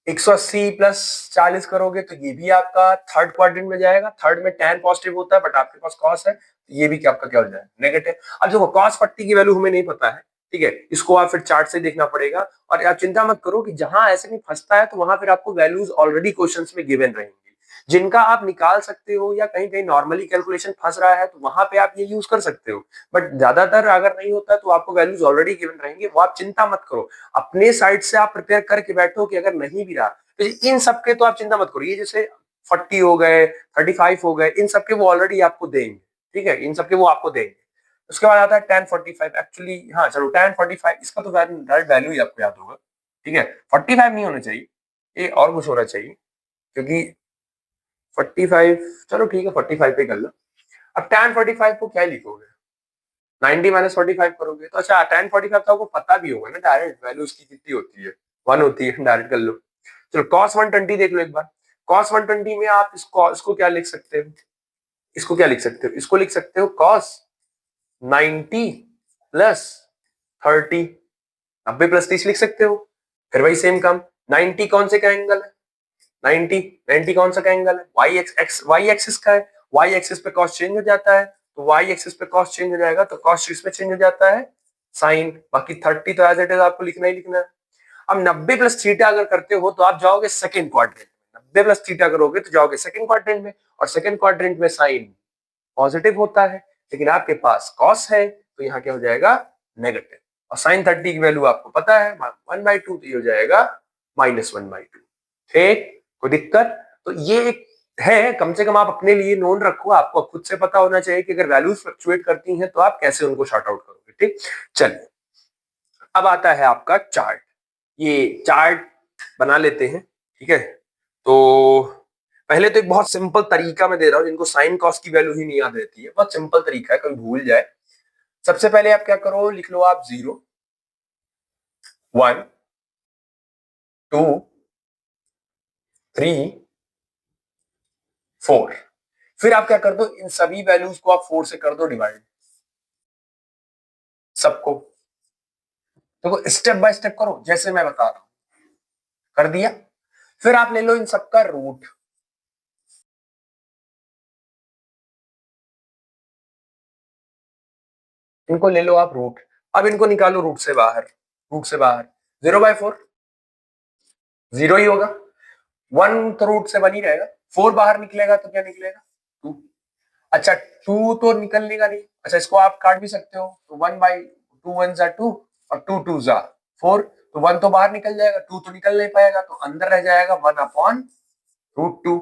180 प्लस 40 करोगे तो ये भी आपका थर्ड क्वाड्रेंट में जाएगा, थर्ड में tan पॉजिटिव होता है, बट आपके पास कॉस है, तो ये भी क्या आपका क्या हो जाएगा, नेगेटिव। अब देखो कॉस 40 की वैल्यू हमें नहीं पता है, ठीक है, इसको आप फिर चार्ट से देखना पड़ेगा। और आप चिंता मत करो कि जहां ऐसे नहीं फंसता है तो वहां फिर आपको वैल्यूज ऑलरेडी क्वेश्चंस में गिवन रहेंगी, जिनका आप निकाल सकते हो, या कहीं कहीं नॉर्मली कैलकुलेशन फंस रहा है तो वहां पे आप ये यूज कर सकते हो। बट ज्यादातर अगर नहीं होता तो आपको वैल्यूज ऑलरेडी गिवन रहेंगे, वो आप चिंता मत करो, अपने साइड से आप प्रिपेयर करके बैठो कि अगर नहीं भी रहा तो इन सबके तो आप चिंता मत करो, ये जैसे 40 हो गए, 35 हो गए, इन सबके वो ऑलरेडी आपको देंगे, ठीक है, इन सबके वो आपको देंगे। उसके बाद आता है tan 45, एक्चुअली हाँ चलो tan 45 इसका तो डायरेक्ट वैल्यू ही आपको याद होगा, ठीक है, 45 नहीं होना चाहिए, ये और कुछ होना चाहिए, क्योंकि 45, चलो ठीक है 45 पे कर लो। अब tan 45 को क्या लिखोगे, 90 माइनस 45 करोगे तो, अच्छा tan 45 तो आपको पता भी होगा ना, डायरेक्ट वैल्यू उसकी कितनी होती है, 1 होती है, डायरेक्ट कर लो। चलो cos 120 देख लो एक बार, cos 120 में आप इसको क्या लिख सकते हो, इसको क्या लिख सकते हो, इसको लिख सकते हो cos 90 प्लस 30, 90 प्लस 30 लिख सकते हो। फिर वही सेम काम, 90 कौन से का एंगल है, 90 90 कौन सा का एंगल है, वाई एक्सिस का है, वाई एक्सिस पे कॉस चेंज हो जाता है, तो वाई एक्सिस पे कॉस चेंज हो जाएगा तो कॉस इसमें चेंज हो जाता है साइन, बाकी 30 तो एज इट इज आपको लिखना ही लिखना है। अब 90 प्लस थीटा अगर करते हो तो आप जाओगे सेकंड क्वाड्रेंट में, 90 प्लस थीटा करोगे तो जाओगे सेकंड क्वाड्रेंट में, और सेकंड क्वाड्रेंट में साइन पॉजिटिव होता है, लेकिन आपके पास कॉस है तो यहाँ क्या हो जाएगा, नेगेटिव। और साइन 30 की वैल्यू आपको पता है 1/2, तो ये हो जाएगा -1/2, ठीक, कोई दिक्कत? तो ये एक है, कम से कम आप अपने लिए नोन रखो, आपको खुद से पता होना चाहिए कि अगर वैल्यूज फ्लक्चुएट करती हैं तो आप कैसे उनको शॉर्ट आउट करोगे, ठीक। चलिए अब आता है आपका चार्ट, ये चार्ट बना लेते हैं, ठीक है। तो पहले तो एक बहुत सिंपल तरीका मैं दे रहा हूं, जिनको साइन कॉस की वैल्यू ही नहीं याद रहती है, बहुत सिंपल तरीका है, कभी भूल जाए। सबसे पहले आप क्या करो, लिख लो आप 0 1 2 3 4, फिर आप क्या कर दो, इन सभी वैल्यूज को आप 4 से कर दो डिवाइड, सबको। देखो स्टेप बाय स्टेप करो जैसे मैं बता रहा हूं, कर दिया। फिर आप ले लो इन सबका रूट, इनको ले लो आप रूट, अब इनको निकालो रूट से बाहर, रूट से बाहर 0/4, 0 ही होगा, 1 तो रूट से 1 ही रहेगा, 4 बाहर निकलेगा तो क्या निकलेगा, 2। अच्छा 2 तो निकलने नहीं, अच्छा इसको आप काट भी सकते हो, तो 1/2 1 जा 2 और 2 2 जा 4, तो 1 तो बाहर निकल जाएगा, 2 तो निकल नहीं पाएगा, तो अंदर रह जाएगा 1/√2।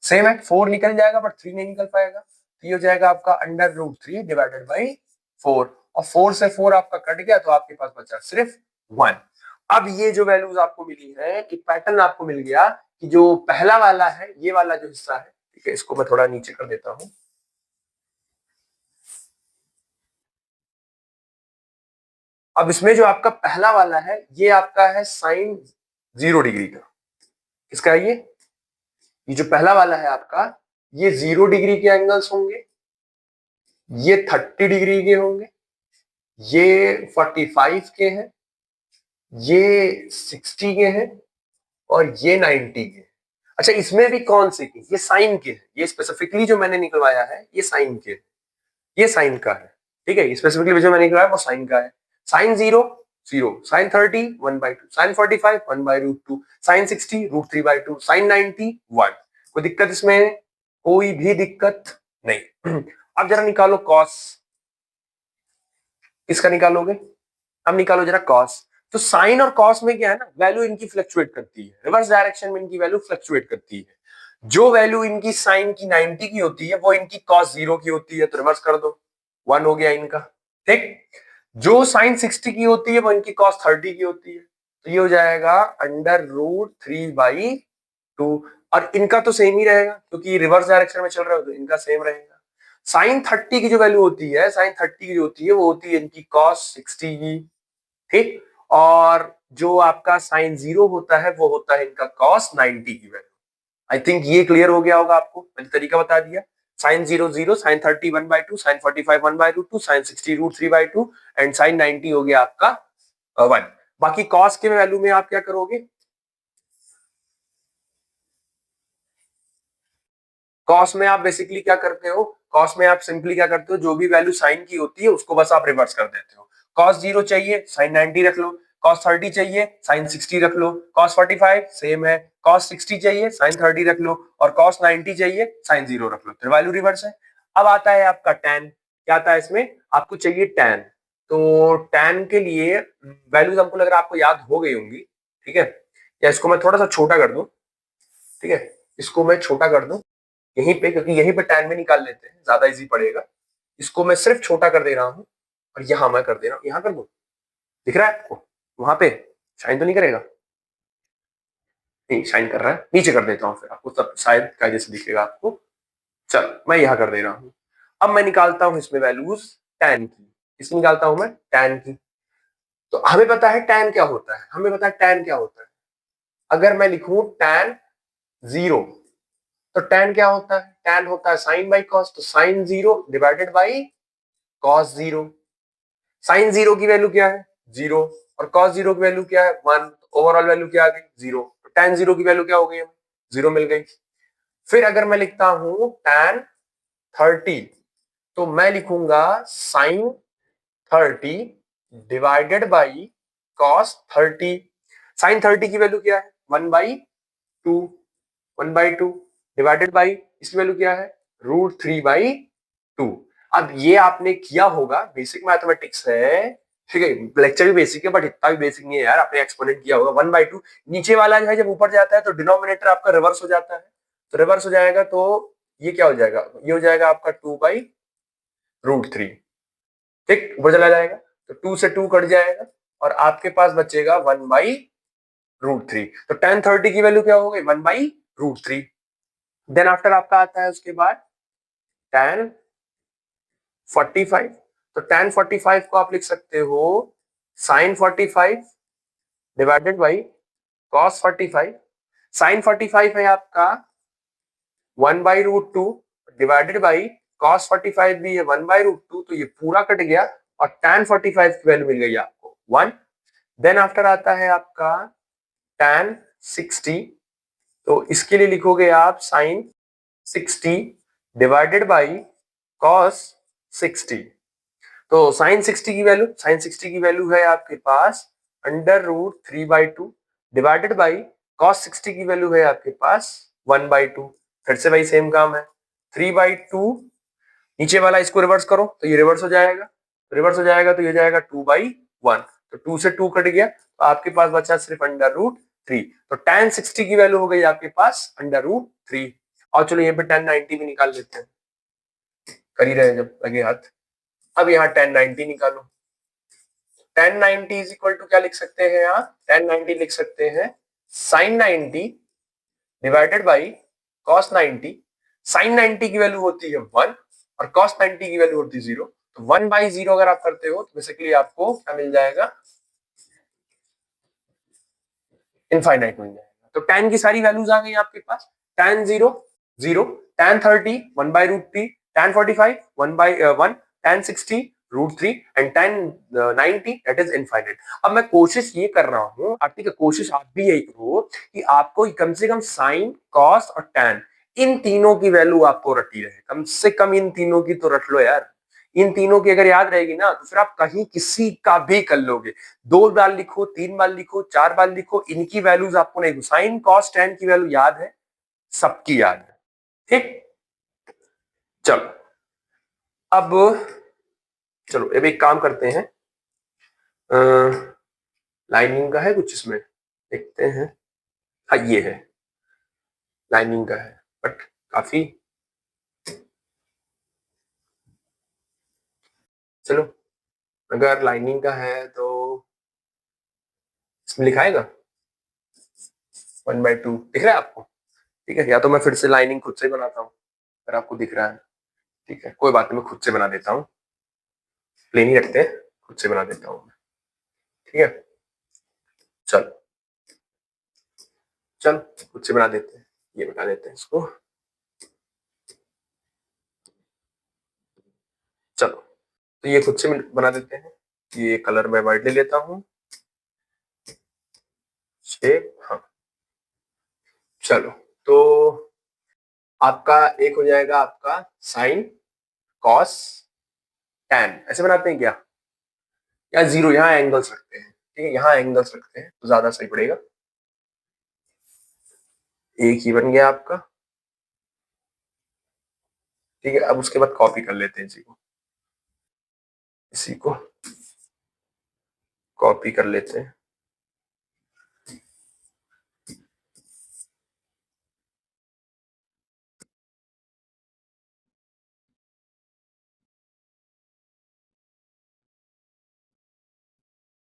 सेम है, 4 निकल जाएगा बट 3 नहीं निकल पाएगा, तो ये हो जाएगा आपका √3 डिवाइडेड बाई 4, और 4 से 4 आपका कट गया तो आपके पास बचा सिर्फ 1। अब ये जो वैल्यूज आपको मिली है, एक पैटर्न आपको मिल गया कि जो पहला वाला है, ये वाला जो हिस्सा है, ठीक है, इसको मैं थोड़ा नीचे कर देता हूं। अब इसमें जो आपका पहला वाला है, ये आपका है साइन 0 डिग्री का, किसका है ये जो पहला वाला है आपका, ये 0 डिग्री के एंगल्स होंगे, ये 30 डिग्री के होंगे, ये 45 के हैं, ये 60 के हैं, और ये 90 के हैं। अच्छा, इसमें भी कौन से की, ये साइन के है, ये स्पेसिफिकली जो मैंने निकलवाया है ये साइन के, ये साइन का है, ठीक है, स्पेसिफिकली जो मैंने निकलवाया वो साइन का है। Sine 0 0, sine 30 1/2, sine 45 1/√2, sine 60 √3/2, sine 90 1। कोई दिक्कत इसमें? कोई भी दिक्कत नहीं। अब जरा निकालो कॉस, किसका निकालोगे? अब निकालो जरा कॉस। तो साइन और कॉस में क्या है ना, वैल्यू इनकी फ्लक्चुएट करती है, रिवर्स डायरेक्शन में इनकी वैल्यू फ्लक्चुएट करती है। जो वैल्यू इनकी साइन की 90 की होती है वो इनकी कॉस 0 की होती है, तो रिवर्स कर दो, 1 हो गया इनका, ठीक। जो साइन 60 की होती है वो इनकी कॉस 30 की होती है, तो ये हो जाएगा √3/2। और इनका तो सेम ही रहेगा क्योंकि रिवर्स डायरेक्शन में चल रहा है, तो इनका सेम रहेगा। साइन 30 की जो वैल्यू होती है, साइन 30 की जो होती है वो होती है इनकी कॉस 60 की, ठीक। और जो आपका साइन 0 होता है वो होता है इनका कॉस 90 की वैल्यू। आई थिंक ये क्लियर हो गया होगा आपको, मैंने तरीका बता दिया। Sine 0 0, sine 30 1/2, sine 45 1/√2, sine 60 √3/2 and sine 90 हो गया आपका 1। बाकी कॉस के वैल्यू में आप क्या करोगे? कॉस में आप बेसिकली क्या करते हो, कॉस में आप सिंपली क्या करते हो, जो भी वैल्यू साइन की होती है उसको बस आप रिवर्स कर देते हो। कॉस 0 चाहिए, साइन 90 रख लो। कॉस 30 चाहिए, साइन 60 रख लो। कॉस 45 सेम है, कॉस 60 चाहिए, साइन 30 रख लो। और कॉस 90 चाहिए, साइन 0 रख लो, तो वैल्यू रिवर्स है। अब आता है आपका tan, क्या आता है इसमें? आपको चाहिए tan। तो tan के लिए वैल्यूज हमको लग रहा है आपको याद हो गई होंगी, ठीक है। या इसको मैं थोड़ा सा छोटा कर दूं, ठीक है, इसको मैं छोटा कर दूं यहीं पे, क्योंकि यहीं पे tan में निकाल लेते हैं, ज्यादा इजी पड़ेगा। इसको मैं सिर्फ छोटा कर दे रहा हूं और यहां मैं कर दे रहा हूं, यहां कर दो, दिख रहा है आपको? वहां पे शाइन तो नहीं करेगा? नहीं शाइन कर रहा है, नीचे कर देता हूं फिर आपको, तब शायद कायदे से दिखेगा आपको। चलो मैं यहां कर दे रहा हूं। अब मैं निकालता हूं इसमें वैल्यूज tan की, इसकी निकालता हूं मैं tan की। तो हमें पता है tan क्या होता है, हमें पता है tan क्या होता है। अगर मैं लिखूं tan 0, तो tan क्या होता है? tan होता है साइन बाई कॉस, तो sine 0 divided by cos 0। Sine 0 की वैल्यू क्या है? 0। और कॉस 0 की वैल्यू क्या है? 1। ओवरऑल वैल्यू क्या आ गई? 0। तो tan 0 की वैल्यू क्या हो गई? 0 मिल गई। फिर अगर मैं लिखता हूं tan 30, तो मैं लिखूंगा sine 30 divided by cos 30। Sine 30 की वैल्यू क्या है? 1/2, 1/2 डिवाइडेड बाई, इसकी वैल्यू क्या है? √3/2। अब ये आपने किया होगा, बेसिक मैथमेटिक्स है, ठीक है, लेक्चर भी बेसिक है बट इतना भी बेसिक नहीं है यार, आपने एक्सपोनेंट किया होगा 1/2। नीचे वाला जो है जब ऊपर जाता है तो डिनोमिनेटर आपका रिवर्स हो जाता है, तो रिवर्स हो जाएगा, तो ये क्या हो जाएगा? ये हो जाएगा आपका 2/√3, ठीक, ऊपर चला जाएगा, तो 2 से 2 कट जाएगा और आपके पास बचेगा 1/√3। तो tan 30 की वैल्यू क्या हो गई? 1/√3। देन आफ्टर आपका आता है उसके बाद tan 45। तो tan 45 को आप लिख सकते हो sine 45 divided by cos 45। Sine 45 है आपका 1/√2 डिवाइडेड बाई कॉस 45 भी है 1/√2, तो ये पूरा कट गया और tan 45 की वैल्यू मिल गई आपको 1। देन आफ्टर आता है आपका tan 60, तो इसके लिए लिखोगे आप साइन 60 डिवाइडेड बाई कॉस 60। तो साइन 60 की वैल्यू, साइन 60 की वैल्यू है आपके पास √3/2 डिवाइडेड बाई कॉस 60 की वैल्यू है आपके पास 1/2। फिर से वही सेम काम है, 3/2, नीचे वाला इसको रिवर्स करो तो ये रिवर्स हो जाएगा, रिवर्स हो जाएगा तो ये जाएगा 2/1। तो 2 से 2 कट गया, तो आपके पास बचा सिर्फ √3। तो tan 60 की वैल्यू हो गई आपके पास √3। और चलो यहाँ पे tan 90 भी निकाल लेते हैं, कर ही रहे हैं जब लगे हाथ। अब यहाँ tan 90 निकालो। tan 90 इज इक्वल टू क्या लिख सकते हैं? यहाँ tan 90 लिख सकते हैं sine 90 divided by cos 90। Sine 90 की वैल्यू होती है 1 और कॉस 90 की वैल्यू होती है 0। तो 1/0 अगर आप करते हो तो बेसिकली आपको क्या मिल जाएगा? इनफाइनाइट मिल जाएगा। तो tan की सारी वैल्यूज आ गई आपके पास। tan 0 0, tan 30 1/√3, tan 45 1/1, tan 60 √3 and tan 90 that is infinite. अब मैं कोशिश ये कर रहा हूँ, आप ठीक है, कोशिश आप भी यही करो कि आपको कम से कम साइन, कॉस और tan इन तीनों की वैल्यू आपको रटी रहे, कम से कम इन तीनों की तो रट लो यार। इन तीनों की अगर याद रहेगी ना तो फिर आप कहीं किसी का भी कर लोगे। 2 बार लिखो, 3 बार लिखो, 4 बार लिखो, इनकी वैल्यूज आपको नहीं, साइन कॉस tan की वैल्यू याद है, सबकी याद है, ठीक। चलो अब चलो अब एक काम करते हैं, लाइनिंग का है कुछ इसमें, देखते हैं। हाँ ये है, लाइनिंग का है, बट काफी, चलो अगर लाइनिंग का है तो इसमें लिखाएगा 1/2 दिख रहा है आपको? ठीक है, या तो मैं फिर से लाइनिंग खुद से बनाता हूँ अगर आपको दिख रहा है। ठीक है, कोई बात नहीं, मैं खुद से बना देता हूँ, प्लेन ही रखते हैं, खुद से बना देता हूँ। ठीक है, चलो चलो खुद से बना देते हैं, ये बना देते हैं इसको। चलो तो ये खुद से बना देते हैं, ये कलर मैं वाइट ले लेता हूँ, शेप, हाँ। चलो तो आपका एक हो जाएगा आपका साइन, कॉस, tan, ऐसे बनाते हैं क्या, या जीरो, यहाँ एंगल्स रखते हैं, ठीक है, यहाँ एंगल्स रखते हैं तो ज्यादा सही पड़ेगा। एक ही बन गया आपका, ठीक है। अब उसके बाद कॉपी कर लेते हैं इसी को कॉपी कर लेते हैं।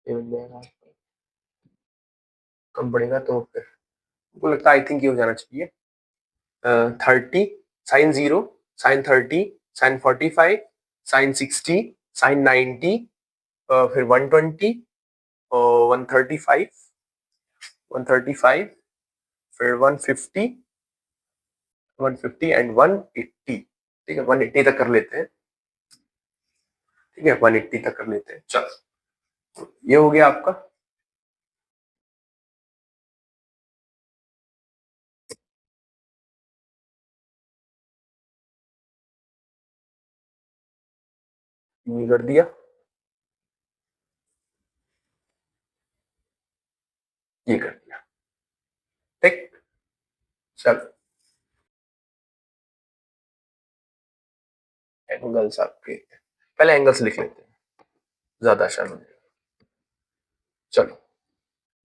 ये बन जाएगा, कम पड़ेगा तो फिर मुझको लगता है आई थिंक ये हो जाना चाहिए 30, sine 0, sine 30, sine 45, sine 60, sine 90, फिर 120, 135, 135, फिर 150, 150 एंड 180। ठीक है, 180 तक कर लेते हैं, ठीक है, 180 तक कर लेते हैं। चलो ये हो गया आपका। ये कर दिया, ये कर दिया, ठीक। चलो एंगल्स आपके, पहले एंगल्स लिख लेते हैं, ज्यादा आसान हो जाएगा। चलो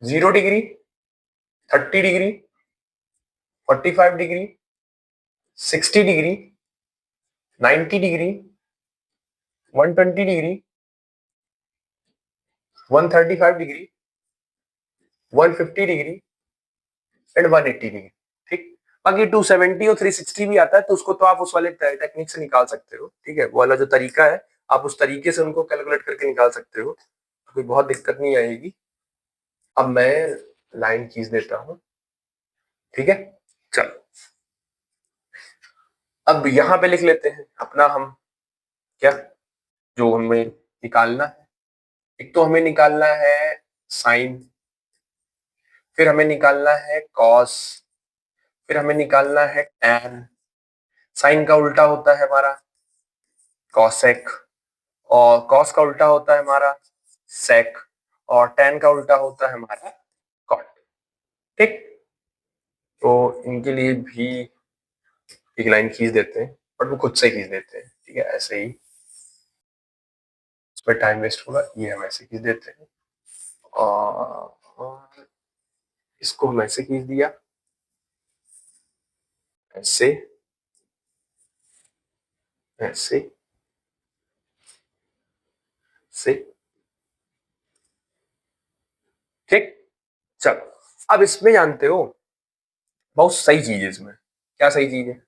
0 degree, 30 degree, 45 degree, 60 degree, 90 degree, 120 degree, 135 degree, 150 degree and 180 degree, ठीक। बाकी 270 और 360 भी आता है, तो उसको तो आप उस वाले टेक्निक से निकाल सकते हो, ठीक है, वो वाला जो तरीका है आप उस तरीके से उनको कैलकुलेट करके निकाल सकते हो, कोई बहुत दिक्कत नहीं आएगी। अब मैं लाइन खींच देता हूँ, ठीक है। चलो अब यहाँ पे लिख लेते हैं अपना हम क्या, जो हमें निकालना है। एक तो हमें निकालना है साइन, फिर हमें निकालना है कॉस, फिर हमें निकालना है टैन। साइन का उल्टा होता है हमारा कॉसेक, और कॉस का उल्टा होता है हमारा सेक, और टैन का उल्टा होता है हमारा कॉट, ठीक। तो इनके लिए भी एक लाइन खींच देते हैं, बट वो खुद से खींच देते हैं, ठीक है, ऐसे ही, इसमें टाइम वेस्ट होगा, ये हम ऐसे खींच देते हैं, और इसको हम ऐसे खींच दिया, ऐसे, ऐसे, से, ठीक। चलो अब इसमें जानते हो बहुत सही चीज है इसमें, क्या सही चीज है,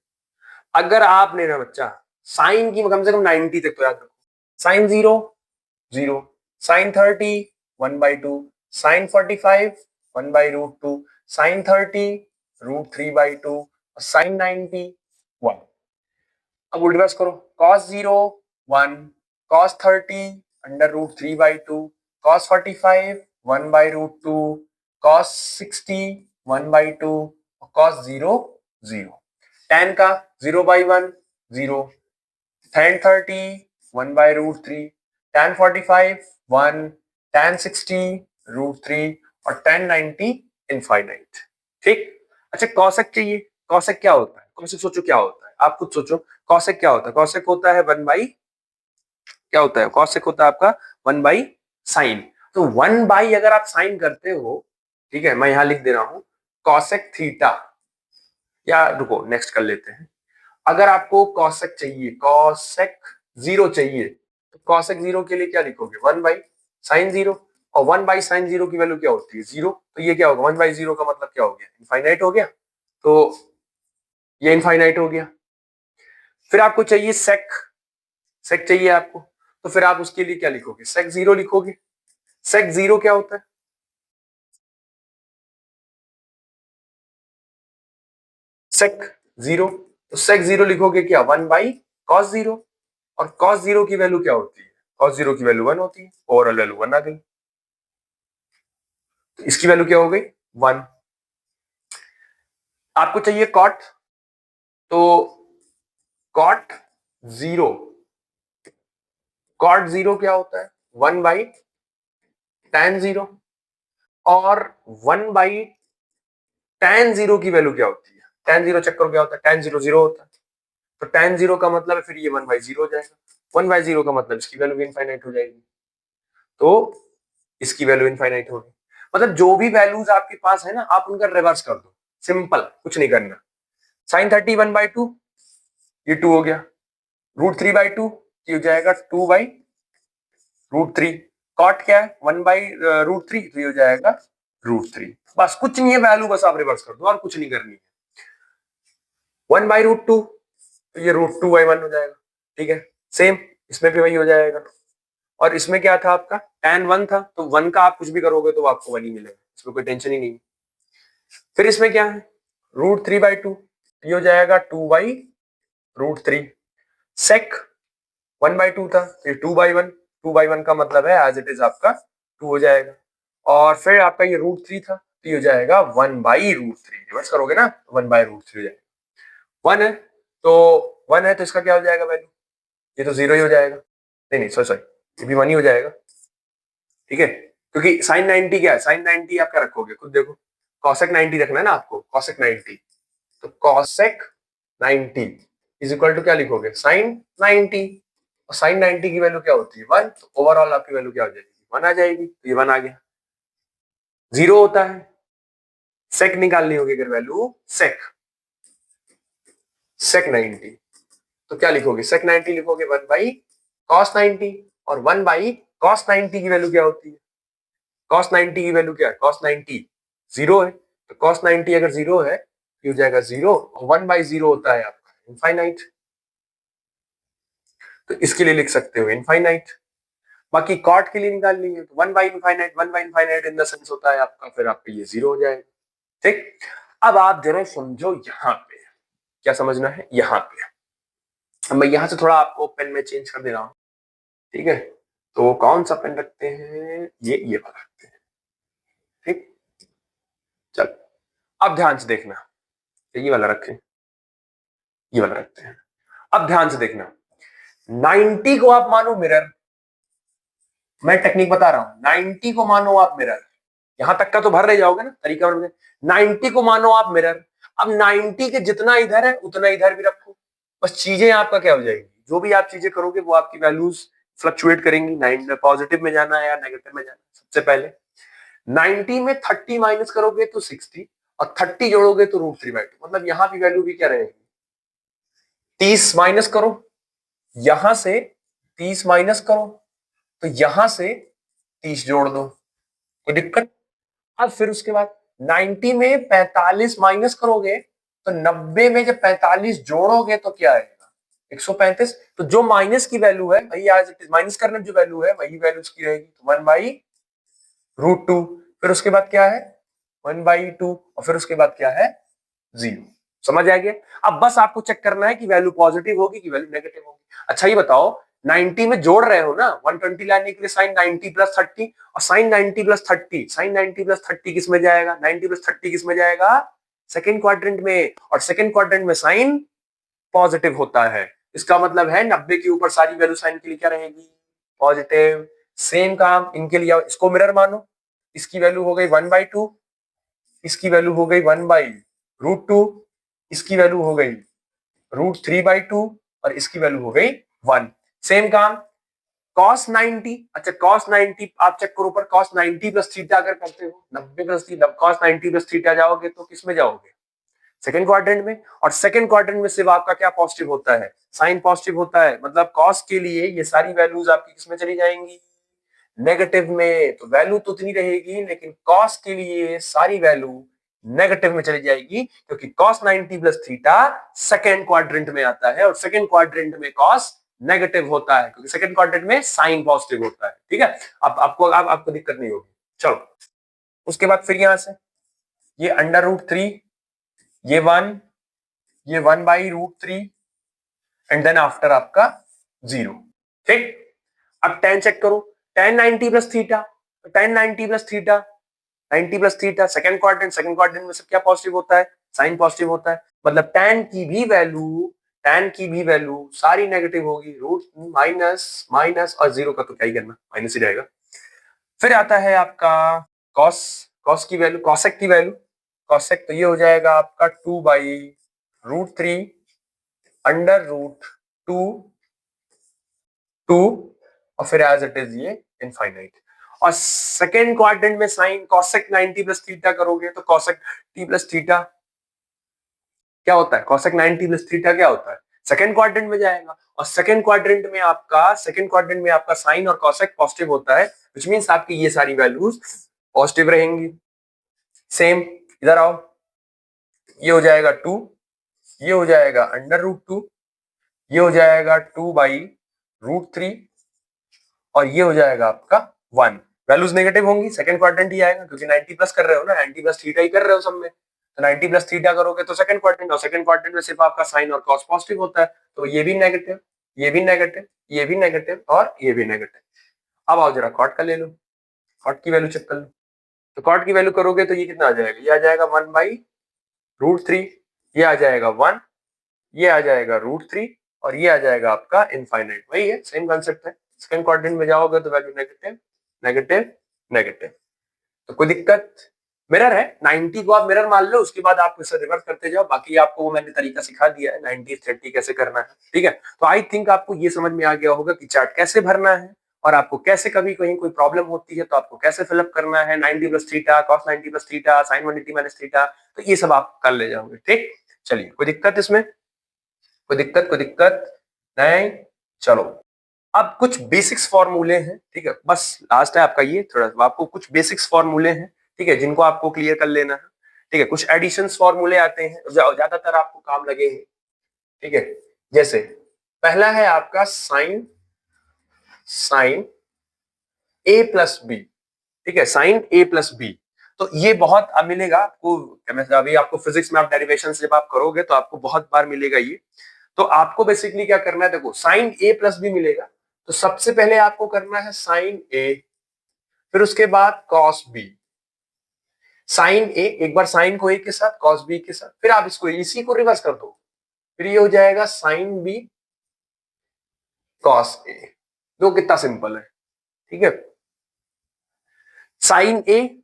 अगर आपने ना बच्चा साइन की कम से कम 90 तक तो याद रखो, sine 0, 0, sine 30, 1/2, sine 45, 1/√2, sine 30, √3/2, sine 90, 1। अब उल्टेबाज करो, cos 0, 1, cos 30 under root 3/2, cos 45 1/√2, cos 60 1/2, cos 0 0, tan का 0/1 0, tan 30 1/√3, tan 45 1, tan 60 √3 और tan 90 इनफाइनाइट। ठीक। अच्छा कॉसेक चाहिए, कॉसेक क्या होता है, कॉसेक सोचो क्या होता है, आप खुद सोचो कॉसेक क्या होता है। कॉसेक होता है 1 बाई, क्या होता है कॉसेक होता है आपका 1 बाई साइन। तो 1 बाई अगर आप साइन करते हो, ठीक है, मैं यहां लिख दे रहा हूं कॉसेक थीटा, या रुको नेक्स्ट कर लेते हैं। अगर आपको कॉसेक चाहिए, कॉसेक 0 चाहिए, तो कॉसेक 0 के लिए क्या लिखोगे 1 बाई साइन 0, और 1 बाई साइन 0 की वैल्यू क्या होती है 0, तो ये क्या होगा 1 बाई 0 का मतलब क्या हो गया इनफाइनाइट हो गया, तो ये इनफाइनाइट हो गया। फिर आपको चाहिए सेक, सेक चाहिए आपको, तो फिर आप उसके लिए क्या लिखोगे सेक 0 लिखोगे। सेक 0 क्या होता है, सेक 0, तो सेक 0 लिखोगे क्या 1 बाई कॉस 0, और कॉस 0 की वैल्यू क्या होती है, कॉस 0 की वैल्यू 1 होती है, ओवरऑल वैल्यू 1 आ गई, तो इसकी वैल्यू क्या हो गई 1। आपको चाहिए कॉट, तो कॉट 0, कॉट 0 क्या होता है 1 बाई tan 0, और 1 बाई tan 0 की वैल्यू क्या होती है, tan 0 चेक करो क्या होता है, tan 0 0 होता है, तो tan 0 का मतलब है फिर ये 1 बाई 0 हो जाएगा, 1 बाई 0 का मतलब इसकी वैल्यू भी इनफाइनाइट हो जाएगी, तो इसकी वैल्यू इनफाइनाइट होगी। मतलब जो भी वैल्यूज आपके पास है ना, आप उनका रिवर्स कर दो, सिंपल, कुछ नहीं करना। साइन 30 1/2, ये 2 हो गया, √3/2 ये हो जाएगा 2/√3, कॉट क्या है 1/√3, तो ये हो जाएगा √3। बस कुछ नहीं है, वैल्यू बस आप रिवर्स कर दो और कुछ नहीं करनी है। 1/√2, तो ये √2/1 हो जाएगा, ठीक है, सेम इसमें भी वही हो जाएगा। और इसमें क्या था आपका tan 1 था, तो 1 का आप कुछ भी करोगे तो आपको 1 ही मिलेगा, इसमें कोई टेंशन ही नहीं। फिर इसमें क्या है √3/2, ये हो जाएगा 2/√3, सेक 1/2 था, तो ये 2/1, 2/1 का मतलब है एज इट इज आपका 2 हो जाएगा, और फिर आपका ये √3 था, तो ये हो जाएगा 1/√3, रिवर्स करोगे ना 1/√3 हो जाएगा। 1 है तो 1 है तो इसका क्या हो जाएगा वैल्यू, ये तो 0 ही हो जाएगा, नहीं नहीं सॉरी सॉरी, ये भी 1 ही हो जाएगा, ठीक है, क्योंकि साइन 90 क्या है, साइन 90 आप क्या रखोगे खुद देखो, कॉसेक 90 रखना है ना आपको, कॉसेक 90, तो कॉसेक 90 इज इक्वल टू क्या लिखोगे साइन 90, और साइन 90 की वैल्यू क्या होती है 1, तो ओवरऑल आपकी वैल्यू क्या हो जाएगी 1 आ जाएगी, तो ये 1 आ गया। 0 होता है, सेक निकालनी होगी अगर वैल्यू, सेक सेक 90, तो क्या लिखोगे सेक 90 लिखोगे 1 बाई कॉस 90, और 1 बाई कॉस 90 की वैल्यू क्या होती है, cos 90 की वैल्यू क्या है, cos 90 0 है, तो cos 90 अगर 0 है तो हो जाएगा 0, और 1/0 होता है आपका इनफाइनाइट, तो इसके लिए लिख सकते हो इनफाइनाइट। बाकी कॉट के लिए निकालनी है तो 1/इनफाइनाइट, 1/इनफाइनाइट इन द सेंस होता है आपका, फिर आपका ये 0 हो जाएगा। ठीक, अब आप जरा समझो यहाँ पे क्या समझना है, यहाँ पे अब मैं यहाँ से थोड़ा आपको पेन में चेंज कर दे रहा हूँ, ठीक है, तो कौन सा पेन रखते हैं, ये वाला रखते हैं, ठीक, चल अब ध्यान से देखना, ये वाला रखें, ये वाला रखते हैं। अब ध्यान से देखना, 90 को आप मानो मिरर, मैं टेक्निक बता रहा हूं, 90 को मानो आप मिरर, यहां तक का तो भर रह जाओगे ना तरीका, 90 को मानो आप मिरर, अब 90 के जितना इधर है उतना इधर भी रखो, बस चीजें आपका क्या हो जाएगी, जो भी आप चीजें करोगे वो आपकी वैल्यूज फ्लक्चुएट करेंगी, 9 पॉजिटिव में जाना है या नेगेटिव में जाना है। सबसे पहले 90 में 30 माइनस करोगे तो 60, और 30 जोड़ोगे तो √3/2, मतलब यहां की वैल्यू भी क्या रहेगी 30 माइनस करो, यहां से 30 माइनस करो, तो यहां से 30 जोड़ दो, कोई दिक्कत। अब फिर उसके बाद 90 में 45 माइनस करोगे, तो 90 में जब 45 जोड़ोगे तो क्या आएगा 135, तो जो माइनस की वैल्यू है वही आज माइनस करने जो वैल्यू है वही वैल्यू उसकी रहेगी, तो 1/√2, फिर उसके बाद क्या है 1/2, और फिर उसके बाद क्या है 0। समझ आ गया। अब बस आपको चेक करना है कि वैल्यू पॉजिटिव होगी कि वैल्यू नेगेटिव होगी। अच्छा ये बताओ 90 में जोड़ रहे हो ना, 120 लाने के लिए साइन 90 प्लस 30, और साइन 90 प्लस 30, साइन 90 प्लस 30 किस में जाएगा, 90 प्लस 30 किस में जाएगा, सेकंड क्वाड्रेंट में, और सेकंड क्वाड्रेंट में साइन पॉजिटिव होता है। इसका मतलब है 90 के ऊपर सारी वैल्यू साइन के लिए क्या रहेगी, पॉजिटिव। सेम काम इनके लिए, इसको मिरर मानो, इसकी वैल्यू हो गई 1/2, इसकी वैल्यू हो गई 1/√2, इसकी वैल्यू हो गई √3/2, और इसकी वैल्यू हो गई 1। सेम काम cos 90, अच्छा cos 90 आप चेक करो ऊपर, cos 90 प्लस थीटा अगर करते हो, 90 प्लस cos 90 प्लस थीटा जाओगे तो किस में जाओगे, सेकंड क्वाड्रेंट में, और सेकंड क्वाड्रेंट में सिर्फ आपका क्या पॉजिटिव होता है, साइन पॉजिटिव होता है, मतलब cos के लिए ये सारी वैल्यूज आपकी किसमें चली जाएंगी, नेगेटिव में। तो वैल्यू तो उतनी रहेगी, लेकिन cos के लिए सारी वैल्यू नेगेटिव में चली जाएगी, क्योंकि cos 90 plus theta second quadrant में आता है, और सेकंड क्वाड्रेंट में cos नेगेटिव होता है, क्योंकि सेकंड क्वाड्रेंट में साइन पॉजिटिव होता है। ठीक है, अब आपको दिक्कत नहीं होगी। चलो उसके बाद फिर यहां से ये √3, ये 1, ये 1/√3, एंड देन आफ्टर आपका 0। ठीक, अब tan चेक करो, tan 90 plus theta, tan 90 plus theta, 90 plus theta second quadrant में सब क्या पॉजिटिव होता है, साइन पॉजिटिव होता है, मतलब tan की भी वैल्यू सारी नेगेटिव होगी, रूट माइनस माइनस, और 0 का तो क्या ही करना, माइनस ही रहेगा। फिर आता है आपका cos की वैल्यू, cosec की वैल्यू, cosec तो ये हो जाएगा आपका 2/√3 √2 और फिर एज इट इज ये इनफाइनाइट। और सेकेंड क्वाड्रेंट में साइन cosec 90 प्लस थीटा करोगे तो cosec t प्लस थीटा क्या होता है, cosec 90 प्लस थीटा क्या होता है, सेकेंड क्वाड्रेंट में जाएगा, और सेकेंड क्वाड्रेंट में आपका साइन और cosec पॉजिटिव होता है, विच मींस आपकी ये सारी वैल्यूज पॉजिटिव रहेंगी। सेम इधर आओ, ये हो जाएगा 2, ये हो जाएगा √2, ये हो जाएगा 2/√3, और ये हो जाएगा आपका 1। वैल्यूज नेगेटिव होंगी, सेकंड क्वाड्रेंट ही आएगा, क्योंकि 90 प्लस कर रहे हो ना, 90 प्लस थीटा ही कर रहे हो सब में, तो 90 प्लस थीटा करोगे तो सेकंड क्वाड्रेंट, और सेकंड क्वाड्रेंट में सिर्फ आपका साइन और cos पॉजिटिव होता है, तो ये भी नेगेटिव, ये भी नेगेटिव, ये भी नेगेटिव, और ये भी नेगेटिव। अब आओ जरा कॉट का ले लो, कॉट की वैल्यू चेक कर लो, तो कॉट की वैल्यू करोगे तो ये कितना आ जाएगा, ये आ जाएगा 1/√3, ये आ जाएगा 1, ये आ जाएगा √3, और ये आ जाएगा आपका इनफाइनाइट। वही है, सेम कॉन्सेप्ट है, सेकंड क्वाड्रेंट में जाओगे तो वैल्यू नेगेटिव नेगेटिव नेगेटिव। तो कोई दिक्कत, मिरर है, 90 को आप मिरर मान लो, उसके बाद आप इसे रिवर्स करते जाओ, बाकी आपको वो मैंने तरीका सिखा दिया है 90-30 कैसे करना है। ठीक है, तो आई थिंक आपको ये समझ में आ गया होगा कि चार्ट कैसे भरना है, और आपको कैसे कभी कहीं कोई प्रॉब्लम होती है तो आपको कैसे फिलअप करना है, 90 plus theta, cos 90 plus theta, sin 180 minus theta, तो ये सब आप कर ले जाओगे। ठीक, चलिए कोई दिक्कत इसमें, कोई दिक्कत नहीं। चलो अब कुछ बेसिक्स फॉर्मूले हैं, ठीक है, बस लास्ट है आपका ये, थोड़ा आपको कुछ बेसिक्स फॉर्मूले हैं, ठीक है, जिनको आपको क्लियर कर लेना है। ठीक है, कुछ एडिशंस फॉर्मूले आते हैं, ज्यादातर आपको काम लगे हैं। ठीक है, जैसे पहला है आपका साइन ए प्लस बी, ठीक है, साइन ए प्लस बी, तो ये बहुत मिलेगा आपको, अभी आपको फिजिक्स में आप डेरिवेशन जब आप करोगे तो आपको बहुत बार मिलेगा ये। तो आपको बेसिकली क्या करना है, देखो साइन ए प्लस बी मिलेगा, तो सबसे पहले आपको करना है साइन ए, फिर उसके बाद कॉस बी, साइन ए एक बार साइन को ए के साथ, कॉस बी के साथ, फिर आप इसको इसी को रिवर्स कर दो, फिर ये हो जाएगा साइन बी कॉस ए। दो कितना सिंपल है। ठीक है, साइन ए,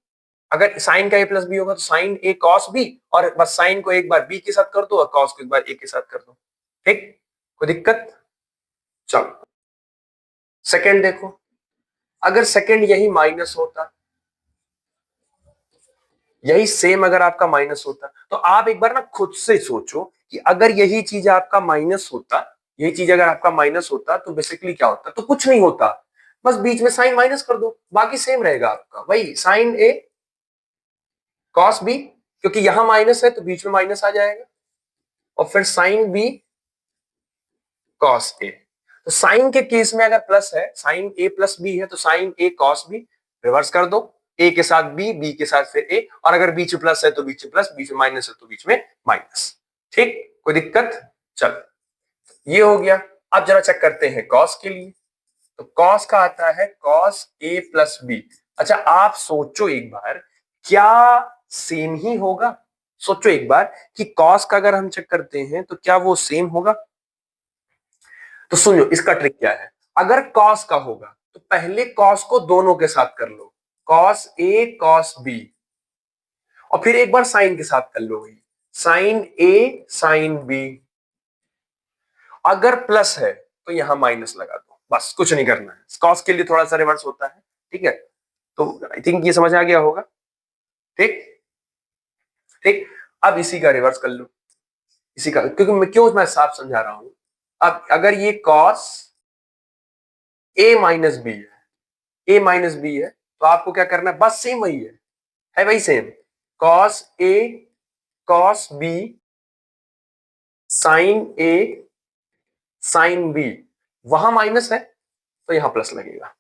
अगर साइन का ए प्लस बी होगा तो साइन ए कॉस बी, और बस साइन को एक बार बी के साथ कर दो और कॉस को एक बार ए के साथ कर दो। ठीक, कोई दिक्कत। चलो सेकंड देखो, अगर सेकंड यही माइनस होता, यही सेम अगर आपका माइनस होता, तो आप एक बार ना खुद से सोचो कि अगर यही चीज आपका माइनस होता, यही चीज अगर आपका माइनस होता तो बेसिकली क्या होता, तो कुछ नहीं होता, बस बीच में साइन माइनस कर दो, बाकी सेम रहेगा आपका, वही साइन ए कॉस बी, क्योंकि यहां माइनस है तो बीच में माइनस आ जाएगा, और फिर साइन बी कॉस ए। तो साइन के केस में अगर प्लस है, साइन ए प्लस बी है, तो sine A cos B reverse कर दो, ए के साथ बी, बी के साथ फिर ए, और अगर बीच में प्लस है तो बीच में प्लस, बीच में माइनस है तो बीच में माइनस। ठीक, कोई दिक्कत। चल ये हो गया। अब जरा चेक करते हैं कॉस के लिए। तो कॉस का आता है कॉस ए प्लस बी। अच्छा आप सोचो एक बार, क्या सेम ही होगा? सोचो एक बार कि कॉस का अगर हम चेक करते हैं तो क्या वो सेम होगा? तो सुनो इसका ट्रिक क्या है। अगर कॉस का होगा तो पहले कॉस को दोनों के साथ कर लो, कॉस ए कॉस बी, और फिर एक बार साइन के साथ कर लो, साइन ए साइन बी। अगर प्लस है तो यहां माइनस लगा दो, बस कुछ नहीं करना है। कॉस के लिए थोड़ा सा रिवर्स होता है, ठीक है। तो आई थिंक ये समझ आ गया होगा। ठीक ठीक, अब इसी का रिवर्स कर लो, इसी का, क्योंकि मैं साफ समझा रहा हूं। अब अगर ये कॉस ए माइनस बी है, ए माइनस बी है, तो आपको क्या करना है, बस सेम वही है वही same, cos A cos B sign A sine B. वहां माइनस है तो यहां प्लस लगेगा।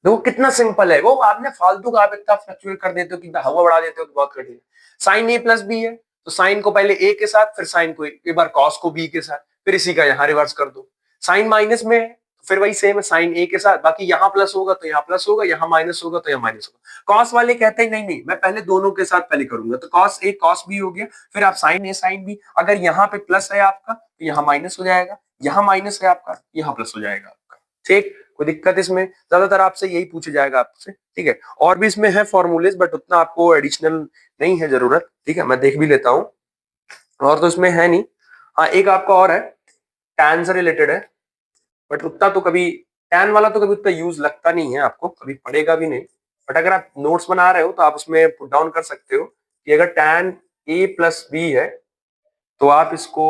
देखो कितना सिंपल है। वो आपने फालतू का आप इतना फ्लक्चुएट कर देते हो कि हवा बढ़ा देते हो तो बहुत कठिन है। साइन ए प्लस बी है तो साइन को पहले ए के साथ, फिर साइन को एक बार कॉस को बी के साथ, फिर इसी का यहां रिवर्स कर दो। साइन माइनस में है तो फिर वही सेम है, साइन ए के साथ, बाकी यहां प्लस होगा तो यहां प्लस होगा, यहां माइनस होगा तो यहां माइनस होगा। कॉस वाले कहते हैं नहीं नहीं मैं पहले दोनों के साथ पहले करूंगा, तो कॉस ए कॉस बी हो गया, फिर आप साइन ए साइन बी। अगर यहाँ पे प्लस है आपका तो यहाँ माइनस हो जाएगा, यहाँ माइनस है आपका यहाँ प्लस हो जाएगा आपका। ठीक, कोई दिक्कत इसमें? ज्यादातर आपसे यही पूछा जाएगा आपसे, ठीक है। और भी इसमें है फॉर्मूलेज, बट उतना आपको एडिशनल नहीं है जरूरत, ठीक है। मैं देख भी लेता हूँ, और तो इसमें है नहीं। हाँ एक आपका और है, टैन से रिलेटेड है, बट उतना तो कभी, टैन वाला तो कभी उतना यूज लगता नहीं है आपको, कभी पड़ेगा भी नहीं। बट अगर आप नोट्स बना रहे हो तो आप उसमें पुट डाउन कर सकते हो कि अगर टैन ए प्लस बी है तो आप इसको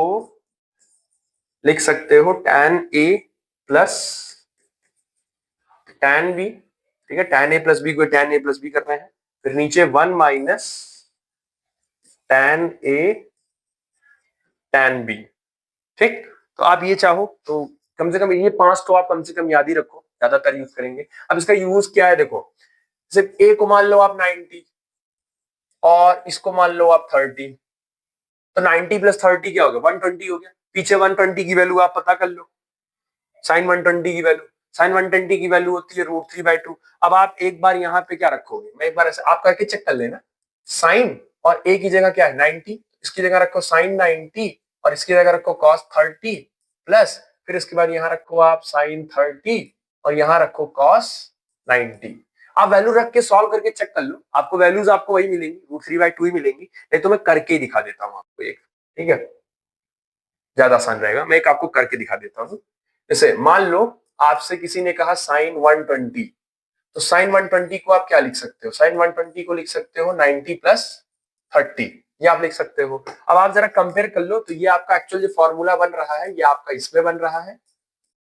लिख सकते हो tan A plus tan B, ठीक है। टैन ए प्लस बी को टैन ए प्लस बी कर रहे हैं, फिर नीचे 1 minus tan A tan B. ठीक, तो आप ये चाहो तो कम से कम ये 5 तो आप कम से कम याद ही रखो, ज्यादातर यूज करेंगे। अब इसका यूज क्या है देखो, सिर्फ ए को मान लो आप 90 और इसको मान लो आप 30, तो 90 प्लस 30 क्या हो गया, 120 हो गया। पीछे 120 की वैल्यू आप पता कर लो, साइन 120 की वैल्यू, साइन 120 की वैल्यू होती है √3/2। अब आप एक बार यहाँ पे क्या रखोगे, मैं एक बार ऐसे आप करके चेक कर लेना। साइन और ए की जगह क्या है 90, इसकी जगह रखो साइन 90 और इसकी जगह रखो कॉस 30 प्लस, फिर इसके बाद यहाँ रखो आप साइन 30 और यहाँ रखो कॉस 90। आप वैल्यू रख के सॉल्व करके चेक कर लो, आपको वैल्यूज आपको वही मिलेंगी, √3/2 ही मिलेंगी। नहीं तो मैं करके ही दिखा देता हूँ आपको एक, ठीक है, ज्यादा आसान रहेगा। मैं एक आपको करके दिखा देता हूँ। जैसे मान लो आपसे किसी ने कहा साइन 120, तो साइन 120 को आप क्या लिख सकते हो, साइन 120 को लिख सकते हो 90 प्लस 30, ये आप लिख सकते हो। अब आप जरा कंपेयर कर लो, तो ये आपका एक्चुअल जो फॉर्मूला बन रहा है ये आपका इसमें बन रहा है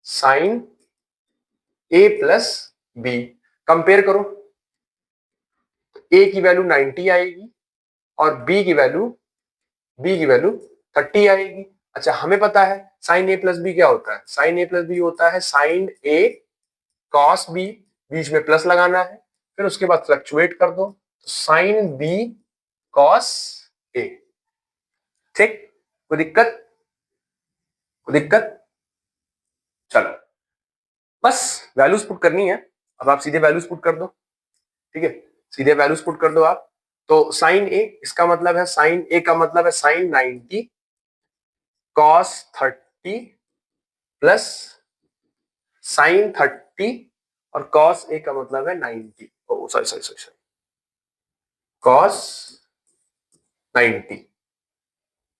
साइन ए प्लस बी। कंपेयर करो, ए की वैल्यू 90 आएगी और बी की वैल्यू 30 आएगी। अच्छा हमें पता है साइन ए प्लस बी क्या होता है, साइन ए प्लस बी होता है साइन ए कॉस बी, बीच में प्लस लगाना है, फिर उसके बाद फ्लक्चुएट कर दो, तो साइन बी कॉस ए। ठीक, कोई दिक्कत? कोई दिक्कत? चलो बस वैल्यूज पुट करनी है। अब आप सीधे वैल्यूज पुट कर दो, ठीक है, सीधे वैल्यूज पुट कर दो आप। तो साइन ए, इसका मतलब है साइन ए का मतलब है साइन 90 कॉस 30 प्लस साइन 30 और कॉस ए का मतलब है 90, ओ सॉरी सॉरी सॉरी कॉस 90।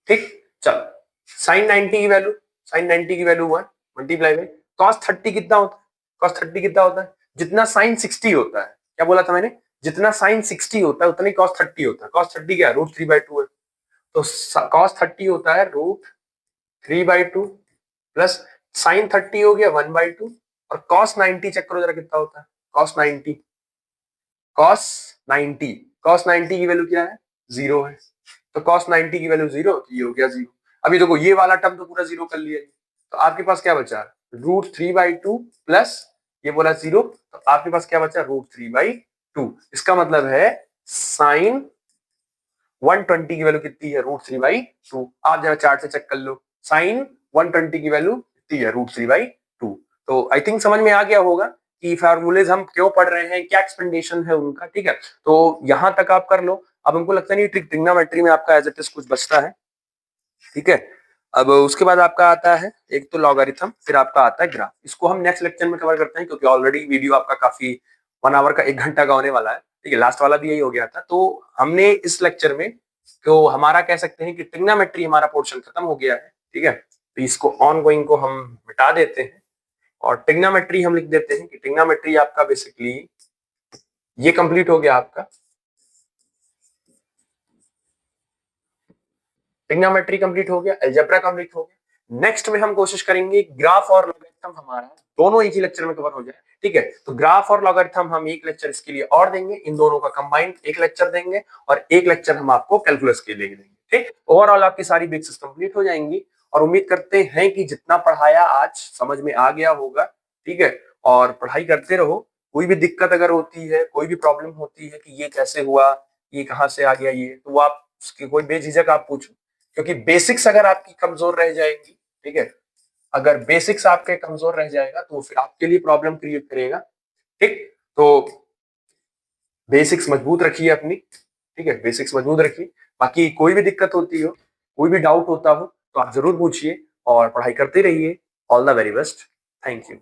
ठीक, चलो साइन 90 की वैल्यू, साइन 90 की वैल्यू 1 मल्टीप्लाई बाय कॉस 30 कितना होता है, कॉस 30 कितना होता है, जितना साइन 60 होता है। क्या बोला था मैंने, जितना साइन 60 होता है उतना ही कॉस 30 होता है। कॉस 30 क्या है, √3/2 है, तो कॉस 30 होता है √3/2 प्लस साइन 30 हो गया 1/2 और कॉस 90 चेक करो जरा कितना होता है, कॉस 90, कॉस 90, कॉस 90 की वैल्यू क्या है, 0 है, तो कॉस 90 की वैल्यू 0, तो ये हो गया 0। अभी देखो ये वाला टर्म तो पूरा 0 कर लिया, तो आपके पास क्या बचा, √3/2 प्लस ये बोला 0, तो आपके पास क्या बचा, √3/2। इसका मतलब है साइन 120 की वैल्यू कितनी है, √3/2। आप जरा चार्ट से चेक कर लो, साइन 120 की वैल्यू कितनी है, √3/2। तो आई थिंक समझ में आ गया होगा कि फार्मूलेज हम क्यों पढ़ रहे हैं, क्या एक्सपेंडेशन है उनका, ठीक है। तो यहां तक आप कर लो। अब हमको लगता नहीं ट्रिग्नोमेट्री में आपका एज इट इज कुछ बचता है, ठीक है। अब उसके बाद आपका आता है एक तो लॉगरिथम, फिर आपका आता है ग्राफ। इसको हम नेक्स्ट लेक्चर में कवर करते हैं क्योंकि ऑलरेडी वीडियो आपका काफी 1 आवर का 1 घंटा का होने वाला है, ठीक है। लास्ट वाला भी यही हो गया था। तो हमने इस लेक्चर में तो हमारा कह सकते हैं कि ट्रिग्नोमेट्री हमारा पोर्शन खत्म हो गया है, ठीक है। तो इसको ऑन गोइंग को हम मिटा देते हैं और ट्रिग्नोमेट्री हम लिख देते हैं कि ट्रिग्नोमेट्री आपका बेसिकली ये कंप्लीट हो गया आपका। ट्रिग्नोमेट्री कंप्लीट हो गया, अलजेब्रा कंप्लीट हो गया। नेक्स्ट में हम कोशिश करेंगे ग्राफ और लॉगरिथम हमारा दोनों एक ही लेक्चर में कवर हो जाए, ठीक है। तो ग्राफ और लॉगरिथम हम एक लेक्चर इसके लिए और देंगे, इन दोनों का कंबाइंड एक लेक्चर देंगे और एक लेक्चर हम आपको कैलकुलस के लिए देंगे, ठीक। ओवरऑल आपकी सारी बेसिक्स कंप्लीट हो जाएंगी और उम्मीद करते हैं कि जितना पढ़ाया आज समझ में आ गया होगा, ठीक है। और पढ़ाई करते रहो, कोई भी दिक्कत अगर होती है, कोई भी प्रॉब्लम होती है कि ये कैसे हुआ, ये कहाँ से आ गया, ये तो आप उसकी कोई बेझिझक आप पूछो, क्योंकि बेसिक्स अगर आपकी कमजोर रह जाएंगी, ठीक है, अगर बेसिक्स आपके कमजोर रह जाएगा तो फिर आपके लिए प्रॉब्लम क्रिएट करेगा, ठीक। तो बेसिक्स मजबूत रखिए अपनी, ठीक है, बेसिक्स मजबूत रखिए। बाकी कोई भी दिक्कत होती हो, कोई भी डाउट होता हो तो आप जरूर पूछिए और पढ़ाई करते रहिए। All the very best, thank you.